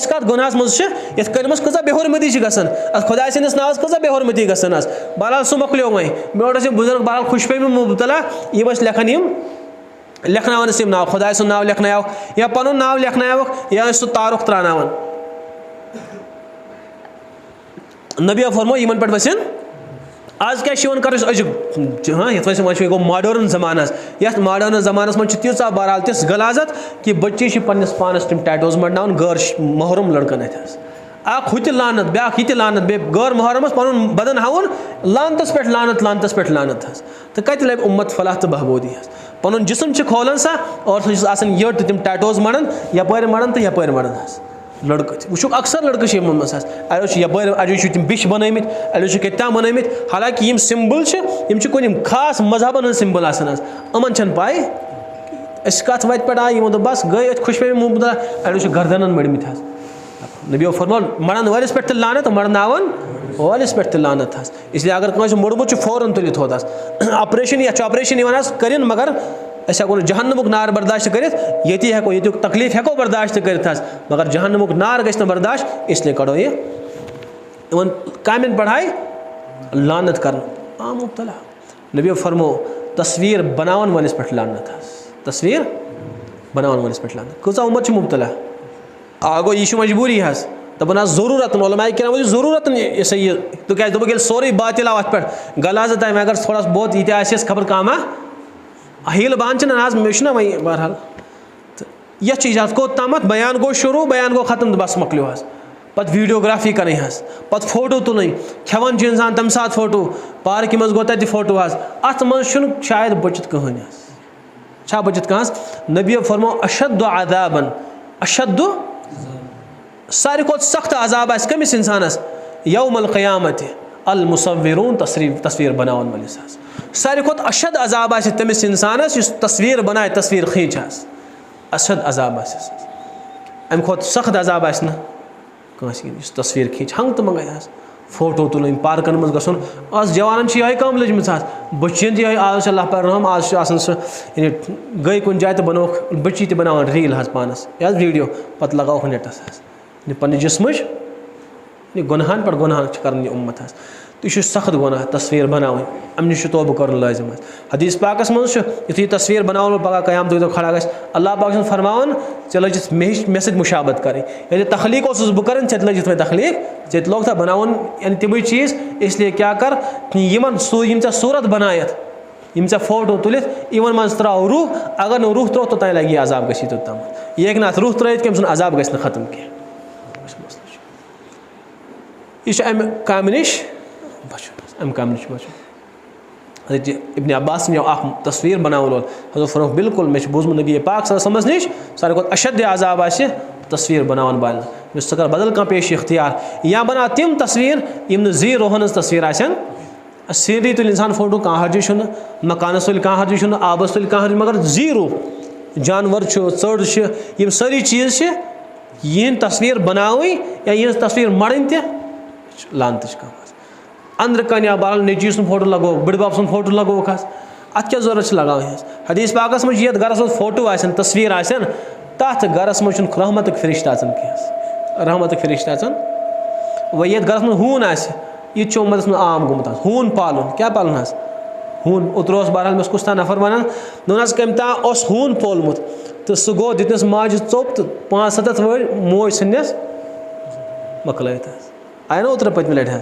कत गुनाह मज कलमस कजा बेहरमती गसान खुदा सस नावस कजा बेहरमती गसान बहरहाल सह मोकलो वह मे बुजुर्ग बहरहाल खुश पे मुबतला यम लेखन लिखनावन नाव खुदा सुन नाव लिखना या पन नाव लिखना या सह तारुक त्रान नबी फरमो इन पे वसन आज क्या कर अजुक हाँ ये गो मॉडर्न जमाना ये मॉडर्न जमानस मज तीस बहरहाल तिस गलाजत कि बच्चे पन्नस पानस तम टैटोज मड़ना गैर मोहरम लड़कन अख हु लानत ब्या यह लानत बे गैर मोहरमस पन बदन हाउन लानतस पे लानत तो कत लब उम्मत फलाह तो बहबूदी पन जिसम खोलन सा और सह यट तम टैटोज मड़न यपर मड़न तो यपर मड़न लड़क वो अक्सर लड़के यपर अड़ो तम बिश बनमित अड़ो क्या बनमित हालांकि यम सिंबल कुन खास मजहबन हज सिंबल अमन पाई कत वत पे आय दोप बस गई खुश पे मुबतला अड़ो गर्दन मड़मित नबी फरमो मड़न वालिस पे लानत मड़नावन वालिस पे लानत इसलिए अगर कह मोड़मुत फौरन तुल थोत ऑपरेशन या ऑपरेशन कर मगर अस हेको जहन्नमुक नार बर्दाश्त कर ये हेको ये तकलीफ हेको बर्दाश्त कर मगर जहन्नमुक नार गछ बर्दाश्त इसलिए करो ये इन कामिन पढ़ाई लानत कर मुबतला नबी फरमो तस्वीर बनावन वालिस पे लानत तस्वीर बनावन वालिस पे लानत कूचा उम्मत मुबतला आगो यह मजबूरी दपान ज़रूरत उलमा किराम ज़रूरत ये तो क्या दोप सोरे बातिल आव अत पे गलाजत आम अगर थोड़ा बहुत ये खबर कह हील बान मे वही बहरहाल तो यह इजाज़त को तमत बयान गो शुरू बयान गो ख़त्म तो बस मकलो पत वीडियोग्राफी कर पत फोटो तुल खेवान इंसान तम सात फोटो पार्क मज गो तत फोटो अत मज शायद बचित कहें बचित कह नबी फरमो अशद अदाबन अशद सारी खुद सख्त अजाब कमिस इंसानस यौमल क़यामत अल मुसव्विरून तस्वीर बनावन वलिस सारी खुद अशद अजाब तमिस इंसानस तस्वीर बनाए तस्वीर खींच अशद अजाब अम खुद सख्त अजाब कस तस्वीर खींच हंग तो मंगाई फोटो तुल पार्कन मज गसन आज जवान यह कम लजम बच्चन आज अल्लाह पर रहम आज गई कुन जाए तो बनोख बच्ची तो बनावन रील पानस यह वीडियो पत लगाओ नेटस पन्ने जिस्मच गुनहान पर गुनाह कर उम्मत तो यह सख्त गुनाह तस्वीर बनाव अम नश तोबह कर लाजिम हदीस पाकस मज यु तस्वीर बनाव पगह कयामत दो खड़ा गस अल्लाह पाक फरमान ऐ लगित मे सत मुशाबत कर ये तखलीक बह कर लगित मे तखलीक ऐ लोग बनावन यानी तम चीज़ इसलिए क्या कर यम सूरत बनायत यम फोटो तुलित इन मज त्राव रूह अगर न रूह त्रो तोत लगे अजाब गसी तोतम यह हेक रूह त्रित कि अजाब गस खत्म कह यह अम काम नश अम काम नश बचन हज़रत इब्न अब्बास ने तस्वीर बनावन वोल हज़रत फरमाया बिल्कुल मे बूजमुत नबी पाक समझ नश सारे खुद अशद अजाब तस्वीर बनावन वाल षٕ कर बदल कहाँ पेश इख्तियार या बना तिम तस्वीर यम जीरो हन तस्वीर आसन सीनरी तुल इंसान फोटो कहाँ हर्जी मकानस तुल कहाँ हर्जी आबस तुल कहाँ हर्जी मगर जीरो जानवर चढ़ यम सारी चीज़ यहन तस्वीर बनावी या यह तस्वीर मड़न तानत कम अंदर कन या बहरहाल नेची सुन फोटो लगो बड़बाब सुन फोटो लगो अत क्या जरूरत लगा हदीस पाकस मज ये गरस मज फोटो आसन तस्वीर आसन तथ गरस मज रहमत फरिश्त आसन कह रहमत फरिश्त आसन व ये गरस मज हून आस यह उम्मतस में आम गोमुत हून पालन क्या पालन हून उतर बहरहाल मे कुछ नफर वन दोन कम तान हून पोलमुत तो सह गो दितस माज चोप तो 5-7 वर मोज सन्नस मकल आय ना उतर पत्म लटि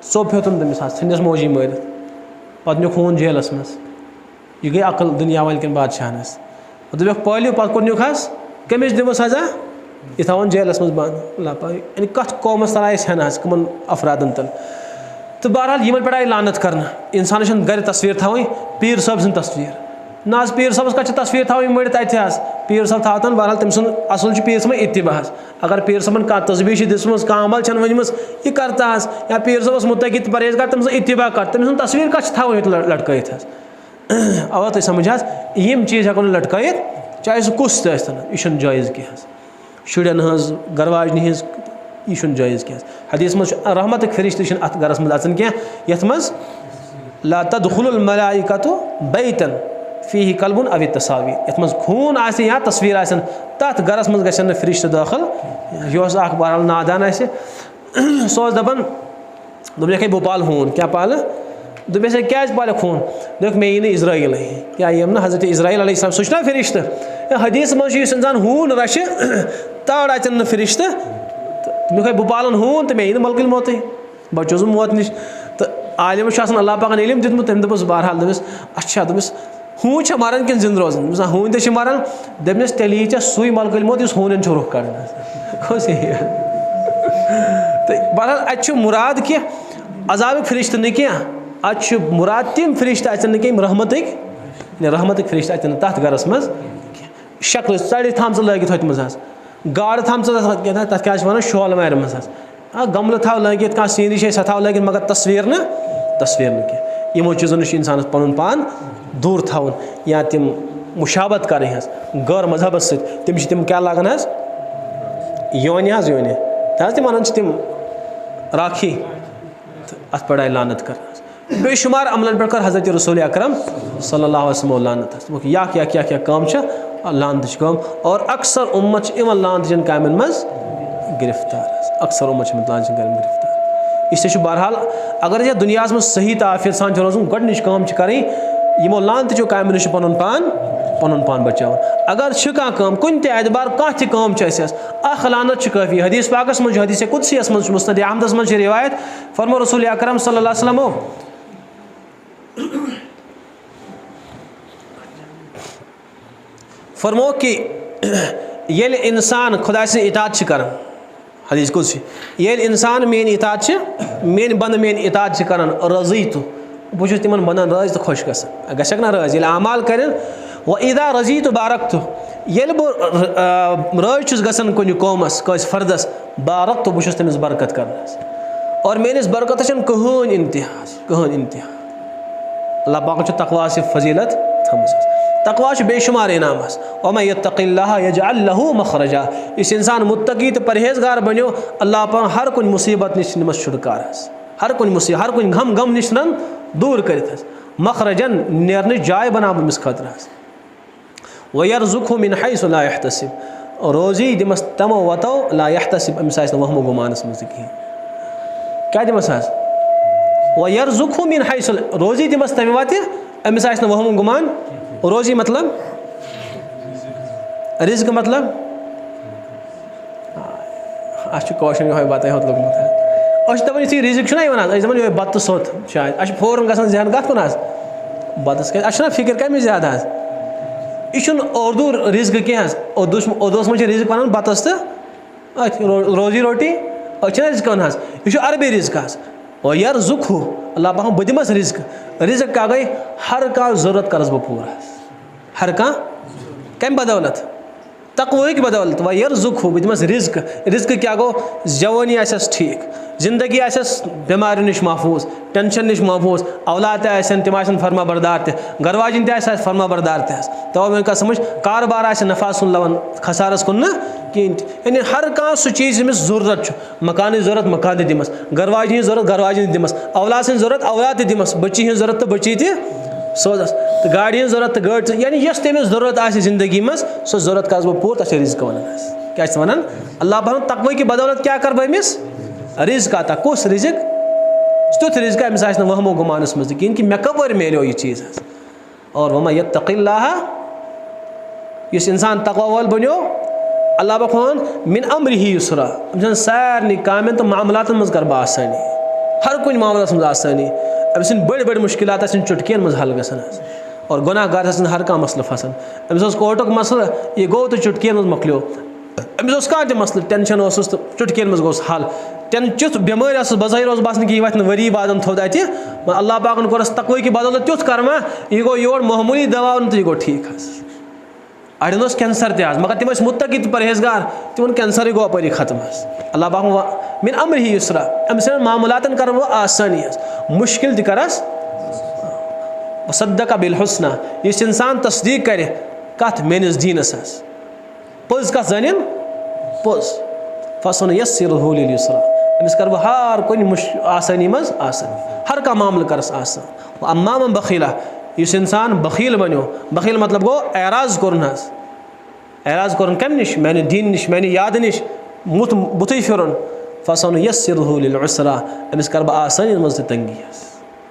चोप हेतुन तमिस सन्नस मोजी मारित पे नुक हून जेलस मज यह गई अकल दुनिया वाल बादशाहनस दोप पालियो पे कोनिक कमिश दिमो सजा यह थवन जेलस मज बंद यानी कत कौमस तल आए हेन कमन अफरादन तल तो बहरहाल यमन पे आई लानत कर इंसान गर तस्वीर थी पीर साहब सद तस्वीर ना पीर साहबस कत तस्वीर थी मड़ित अत पीर साहब थातन बहरहाल तम सुन असल पीर साहब इत्तिबा अगर पीर साहबन कह तस्वीर दिसम कह अमल वन यह करता या पीर साहबस मुतकिद परहेजगार तम इत्तिबा कर तम सुन तस्वीर कत थी लटकत अवा तुम समझ यम चीज़ हेको लटकत चाहे सह कुछ तन यह जायज़ कह शुरन हज गरवाजन हज यह जायज़ कह हदीस मज रहमत फरिश्त अत गरस मज अचन कह यथ मज ला तदखुलुल मलाइकतु बैतन फीही कल्बुन अव तस्वीर यथ मज खून आस या तस्वीर आसन तथ गरस मज गन फरिश्त दाखिल यह बहरहाल नादान सह दपान दोप बह पाल हून क्या पाल दोपस क्या पाल खून दोप मे यी इज़राइल क्या यम ना हज़रत इज़राइल अलैहिस्सलाम सह फरिश्त हदीस मज इंसान हून रश तड़ अचन फरिश्त मे बह पालन हून तो मे यी मलकुल मौत बचोस मौत नश तो आलिम अल्लाह पाकन इल्म दितमुत तम दोपस बहरहाल दोपस अच्छा दोपस हून मरान कि जिंद रोजान हून तो मरान दपस तेल यी सुई मलकुल मौत हून रुख कर तो बहरहाल अत मुराद कि अजाब फरिश्त न कह अत मुराद तम फरिश्त अचन कह रहमत फरिश्त अचन तथ गरस मज शक्ल चढ़ थाम लगित हथ मज गाड़ थाम तथ क्या वन शोल मार मज गमल थव लगित कह सीनरी सह थव लगित मगर तस्वीर न कह यमो चीज़ों नश इंसान पन पान दूर थवन या तम मुशाबत कर गैर मजहबस तम क्या लागान योन योन तम वन तम राखी अत पे लानत कर बेशुमार अमलन पे कर हज़रत रसूल अकरम सल्लल्लाहु अलैहि वसल्लम लानत या क्या काम लानत काम और अक्सर उम्मत इवन लानतन कामन मज गिरफ्तार अक्सर उम्मत लानतन कामन गिरफ्तार इससे बहरहाल अगर यह दुनिया में सही ताफियत सान रोजन गडनिश काम करें यमो लानतो कामों नश पन पान बचा अगर कम कुन एतबार कह काम लानत काफ़ी हदीस पाकस मज हदीस कुदसियस मज मुस्नद अहमदस मज रिवायत फरमो रसूल अकरम सल्लल्लाहु अलैहि वसल्लम फरमो कि ये इंसान खुदा से इताअत कर हदीस कुदसी ये इंसान मेन इताअत मेन बंद मेन इताअत कर रजी तो बहुत तिमन बंदन राज तो खुश गक ना राज अमाल कर व इदा रजी तो बारक तो ये बह राज गसान कुन कौमस कस फर्दस बारक तो बहुत तमिस बरकत कर और मेनिस बरकत कहन इंतहा अल्लाह पाक तकवा से फजीलत थम तकवा बेशुमार इनाम वमन यत्तक़िल्लाह यजअल लहू मखरजा इस इंसान मुत्तकी तो परहेजगार बनो अल्लाह पाक हर कुन मुसीबत निश निमस छुटकार हर कुन गम निश दूर कर मखरजन नेरन जाय बना अमिस खतर वयरज़ुक़हु मिन हैसु ला यहतसिब रोज़ी दिमस तमो वतो ला यहतसिब अमिस वहमो गुमानस मज कहीं क्या दिमस वयरज़ुक़हु मिन हैसु रोज़ी दिमस तमे वत अमिस वहमो गुमान रोज़ी मतलब रिज़्क़ मतलब कौशन ये बत होत लोगमुत दपान यु रिज़्क़ वन दपान ये बत सोत शायद फ़ौरन गसान जहन कत कुन बतस क्या फिक्र कम ज्यादा यह उर्दू रिज़्क़ कह उर्दूस मज रिज़्क़ वन बतस तो रोज़ी रोटी रिज़्क़ वन यह अरबी रिज़्क़ और यरज़ुक़हु अल्लाह पाक बह दिमस रिज़्क़ क्या गई हर कह ज़रूरत करस बह पूरा हर कह कम बदौलत तकवा की बदौलत व यरज़ुक़हु बह दिमस रिज़्क़। रिज़्क़ क्या गो, जवानी आसस ठीक, जिंदगी आसस बीमारी नश महफूज, टेंशन नश महफूज, औलाद आसन तिम आसन फरमा बरदार ते, घरवाजिन ते फरमा बरदार ते। तो मे समझ कारोबार आस नफा सुन लवन खसारस कुन न कहें। यानी हर कह सह चीज़ यमिस जरूरत, मकान जरूरत मकान दिमस, घरवाजिन जरूरत घरवाजिन दिमस, औलाद सं जरूरत औलाद दिमस, बच्ची हज जरूरत तो बच्ची ते सोदस, तो गाड़ी हज जरूरत तो गाड़ी, यानी यस तमिस जरूरत आस जिंदगी मज सो जरूरत कर बह पूर, तक रिज़्क़ वन। क्या वन अल्लाह बहन तकवा की बदौलत क्या कर बह अमिस रिज़्क़ अता। कुस रिज़्क़, तुथ रिज़्क़ अमिस आस वहमो गुमानस मज कहें कि मे कपर मिलो यह चीज़। और वमा यत्तक़िल्लाह, इस इंसान तकवा वाल बनो, अल्लाह बखन मिन अम्रिही युस्रा, सारे कामें तो मामलात मज कर बह आसानी, हर कुछ मामलात मज आसानी। अमिस बड़ बड़ मुश्किलात चुटकियन मज हल गसन, और गुनाहगार हर कह मसल फसान। अमिस कोर्टुक मसल यह गो तो चुटकियन मज मकलो, अमिस कह मसल टेंशन तो चुटकियन मज गोस हल। चुथ बेमार बज़ाहिर बासन कि यह वत वरी बाद थोद अत, अल्लाह पाकन कोरस तकवा की बदौलत तुथ कर्मा, यह गो योर मामूली दवा तो यह गो ठीक। अड़न कैंसर तज, मगर तिम मुत्तकी तो परहेजगार, तिमन कैंसर गो अपरी खत्म। अल्लाह पाक मिन अम्रिही युस्रा, अमिस मामलातन कर वह आसानी, मुश्किल करस वसद्दक़ बिल हुस्ना। इस इंसान तस्दीक करे कथ मेनिस दीनस, पज कथ जन पज, फसनुयस्सिरुहु लिल युस्रा, अमिस कर वह हर कुछ आसानी मज आसानी, हर का मामला करस आसान। अम्मा मन बखीला, इस इंसान बखील बनो, बखील मतलब गो एराज कोरन, एराज कोरन कम निश, मैंने दीन निश, मैंने याद निश मुत बुत फिरन, फसनुयस्सिरुहु लिल युस्रा, अमिस कर बह आसानी मज तंगी,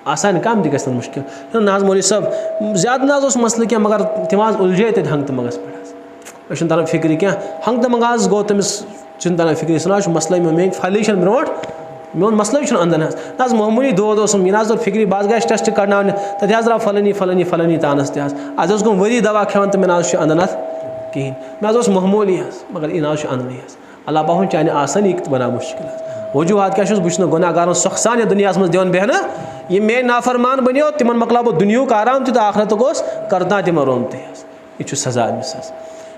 आसान काम तक गसन मुश्किल। नाज मौलवी सब ज्यादा नाज मसल क्या, मगर तिम उलझे तक हंग तमगस पे तरह फिक्र क्या, हंग तमगाज गो तमिस तरह फिक्र, सह मसल मे फल ब्रो मोन मसल अंदन ना मामूली दौद यह फिक्री बाज गए टेस्ट कड़ना तथ द्राव फलानी फलानी फलानी तानस तज गुम वरी दवा खेवान तो मे ना अंदन अत कहें, मे मामूली मगर यह ना अंदन। अल्लाह पाक चाहे आसानी बना मुश्किल। वजूहत क्या बह गुनाहगार सख्सान यह दुनिया मज दिन बेहना, ये मे नाफरमान बनो तिमन मकला बह दुनिया आराम तो आखरत करता तिम रोम तह सजा अमिस।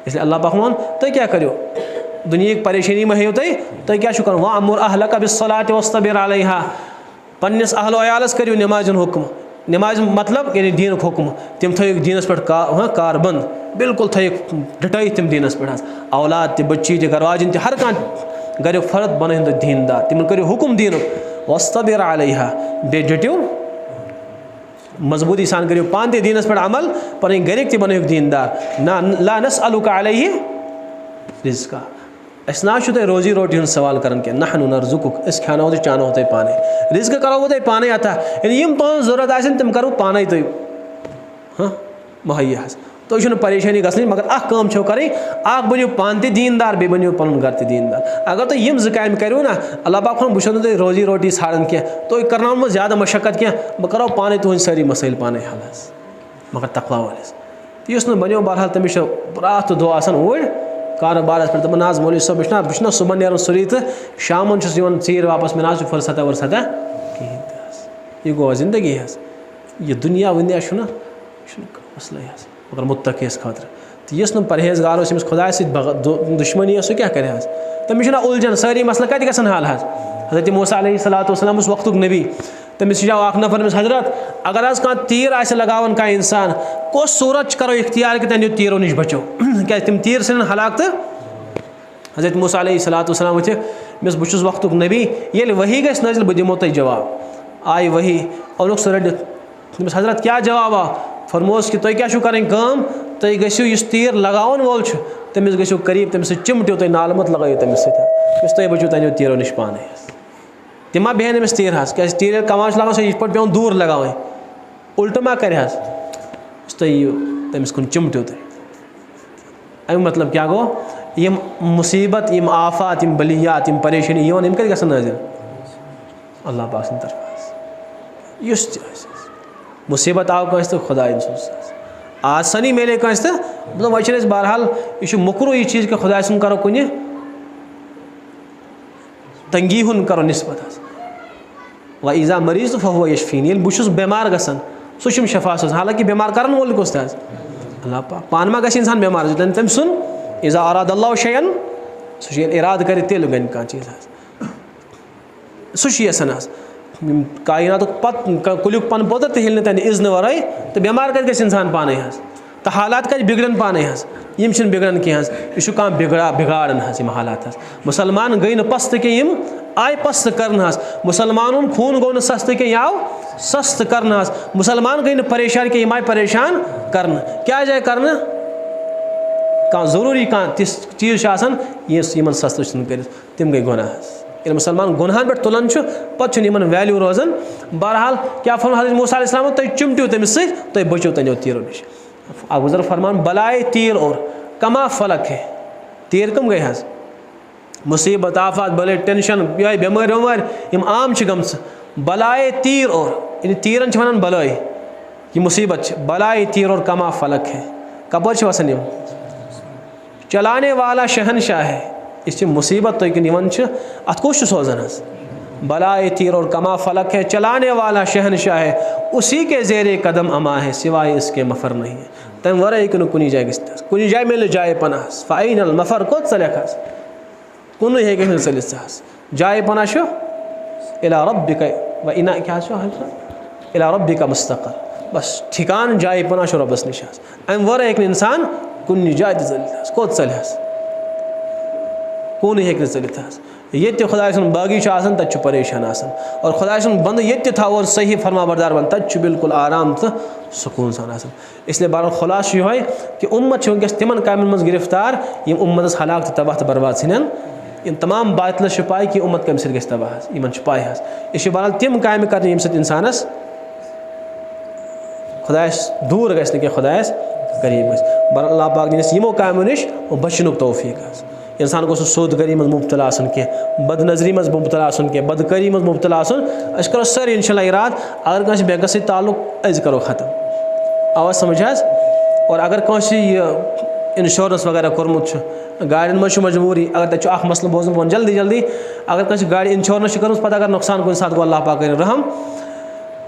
इसलिए अल्लाह पाक वोन तुम क्या करो, दुनिया की परेशानी में हो तुम क्या कर, वह अमुर अहलक बिस्सलाति वस्तबिर अलैहा, पन्निस अहलो अयालस करो नमाजन हुक्म, नमाज मतलब यानी दीन हुक्म, तिम थो दीनस पे कार बंद, बिल्कुल थो डटो तिम दीनस पे, औलाद त बच्ची त घरवाजिन त हर कह गर फर्द बन दीनदार, तिम करो हुक्म दीन वस्तबिर अलैहा, बे डटो मजबूती सान करो पान ते दीनस पे अमल, पन गरिक त बनो दीनदार। ना ला नसअलुका अलैहि रिज़्क़ा, अस ना तुम रोजी रोटी हूँ सवाल कर नहनु नरज़ुकुक, अस खानो तो चानो तुम पाने, रिज़्क़ करो तुम पाने अता, यम तुम जरूरत आसन तम करो पाने तुम हाँ मुहैया। तुम परेशानी गई, मगर अख काम छो करें, अख बनो पान ते दीनदार, बे बनो पन घर ते दीनदार। अगर तुम यम काम करो ना, अल्लाह पाक बह तुम रोजी रोटी ाड़न क्या, तुम करना में ज़्यादा मशक्क़त क्या, बह करो पाने तुम सारी मसाइल पाने हल, मगर तकवा वालिस इस बनो बहरहाल तमिस रात दो ओर कारोबार पे दपान नाज मौलवी सब बह सुबह नीर सुरी तो शामन चीर वापस मे ना फुर्सत वर्सत कहें, यह गो जिंदगी यह दुनिया वुनिया मसल मगर मुत्तकीस खतर। तो इस परहेजगार अमिस खुदा दुश्मनी सह क्या करे, तमिस उलझन सारी मसल कत गसन हल। हज़रत मूसा अलैहिस्सलाम वक्तुक नबी, तमिस नफर अमिस हजरत अगर आज कह तीर आ लगावन कह इंसान, कस सूरत करो इख्तियार कि तंदो तीरों नश बचो, क्या तिम तीर सन हलाक। तो हज़रत मूसा अलैहिस्सलाम वथ मिस बस वक्तुक नबी, ये वही गस नाजिल बह दिमो तुम जवाब। आई वही और सह रटित, तमिस हजरत क्या जवाब आ, फरमोस कि तुम क्या करें काम, तुम गो इस तीर लगावन वोल तमिस गो करीब, तमिस चिमटो तुम नाल मत लगो तमिस तुम बचो तंदो तीरों नश पाने। तिमा बेहन अमिस तीर क्या तीर कमान लगान सह पे पे दूर लगावे, उल्ट मा कर तुम तमिस कुन चिमटो तुम। अम मतलब क्या गो, यम मुसीबत यम आफात यम बलियात यम परेशानी यम कत गसन नाजिल अल्लाह पाक सद तरफ। इस मुसीबत आव कस तो खुदा आसानी मिले कस तो मतलब वह बहरहाल यह मुकरू यह चीज़ कि खुदा सुन करो कुन तंगी हुन करो निस्बत। व इज़ा मरीज़ तो फहुव यशफीन, ये बहुत बेमार गसन सह शफा, हालांकि बेमार कर वोल कुस अल्लाह पाक, पान मा गस इंसान बेमार तम सुन इज़ा अरादल्लाहु शैअन सह इराद कर तेल गन कह चीज़ सह यसान कायनात पत कुलिक पन पोतर तो हिल तन इज़्न वराई तो बेमार कत गस इंसान पाने तो हालात कत बिगड़न पाने यम बिगड़न कह यह बिगाड़न यम हालात मुसलमान गई न पस्त कि यम आय पस्त कर मुसलमान खून गो न सस्त कि आव सस्त कर मुसलमान गई न परेशान कि आय परेशान कर क्या जाए कर ज़रूरी कह तिस चीज़ यमन सस्त कर तम गई गुनाह ये मुसलमान गुनाहन पे तुलान पे वैल्यू रोजान बहरहाल क्या फरमान हज़रत मूसा अलैहिस्सलाम तुम चिमटो तमिस सह बचो तनो तीरों नश गुजर फरमान बलाए तीर और कमा फलक है तीर कम गई मुसीबत आफत बले टेंशन ये बेमार वेमार यम आम गम बलाए तीर और इन तीरन वन बलाई ये मुसीबत बलाए तीर और कमा फलक है कपर वसन यम चलाने वाला शहनशाह है इस मुसीबत तो निवन अत कुछ सोजन बलाए तीर और कमा फलक है चलाने वाला शहनशाह है उसी के ज़ेरे कदम अमा है सिवाय इसके मफर नहीं है तम वर कुन जाए कुन जाए मिल जाए पना फ़ाइन मफर को चलख कुन हे चल जाए पना इला रब्बिक व इना क्या इला रब्बिक मुस्तक़र बस ठिकान जाए पना रब्बस निश अम वर इंसान कुन जाए चलित कोत चल कुन हे चलित ये खुदा बागी तत परेशान और खुदा बंद ये थो और सही फरमा बरदार बन तत बिल्कुल आराम तो सुकून सान इसलिए बहरहाल खुलास ये कि उम्मत वनकस तिमन कामन मज गिरफ्तार यम उम्मत हलाक तो तबाह तो बर्बाद सन इन तमाम बातल पाई कि उम्मत कम सत तबाह इन पाई यह बहरहाल तिम काम कर यम इंसानस खुदायस दूर गि खुदायस करीब बहरहाल अल्लाह पाक दिनस यमो कामों नश बचन तौफीक इंसान को सोदगरी मज मुबतला कह बदनजरी मज मुबतला कह बदकरी मज मुबतला करो सर इंशाल्लाह इराद अगर कह बैंकस सत ताल्लुक अज करो ख़त्म आवाज़ समझ और अगर कह इंश्योरेंस वगैरह कोर्मुत गाड़ियों मज मजबूरी अगर तक मसल बोजन वो जल्दी जल्दी अगर कह गाड़ी इंश्योरेंस कर पता अगर नुकसान कुछ साथ गो अल्लाह पाक कर रहम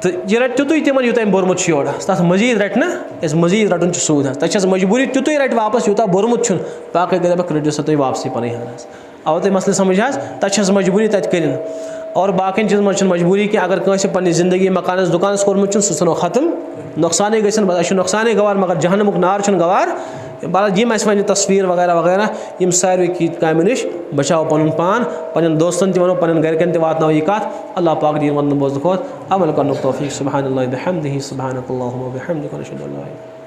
तो यह रट तुत तिमन यूत बोरमुत योर तथ मजीद रट ना मजीद रटन सूद तक मजबूरी तुत रट वापस यूत बोरमुत बाकी गई दप रटो सा तुम वापसी पन आव तुम मसल समझ तक मजबूरी तत कर और बाकी चीज़ मज मजबूरी कि अगर कह पन्नी ज़िंदगी मकान दुकान कोर्मुत सो ख़त्म नुकसान गई नुकसान गवार मगर जहनमुक नार गवार बहरहाल यम वन तस्वीर वगैरह वगैरह यम सारे काम नश बचाओ पन पान पन दोस्तन नो पन गरकन वातनो यह कत अल्लाह पाक दीन वन बोज खोत अमल कर तौफीक सुब्हानल्लाहि व बिहम्दिही सुब्हानकल्लाहुम्मा व बिहम्दिका नशहदु अल्ला इलाहा इल्ला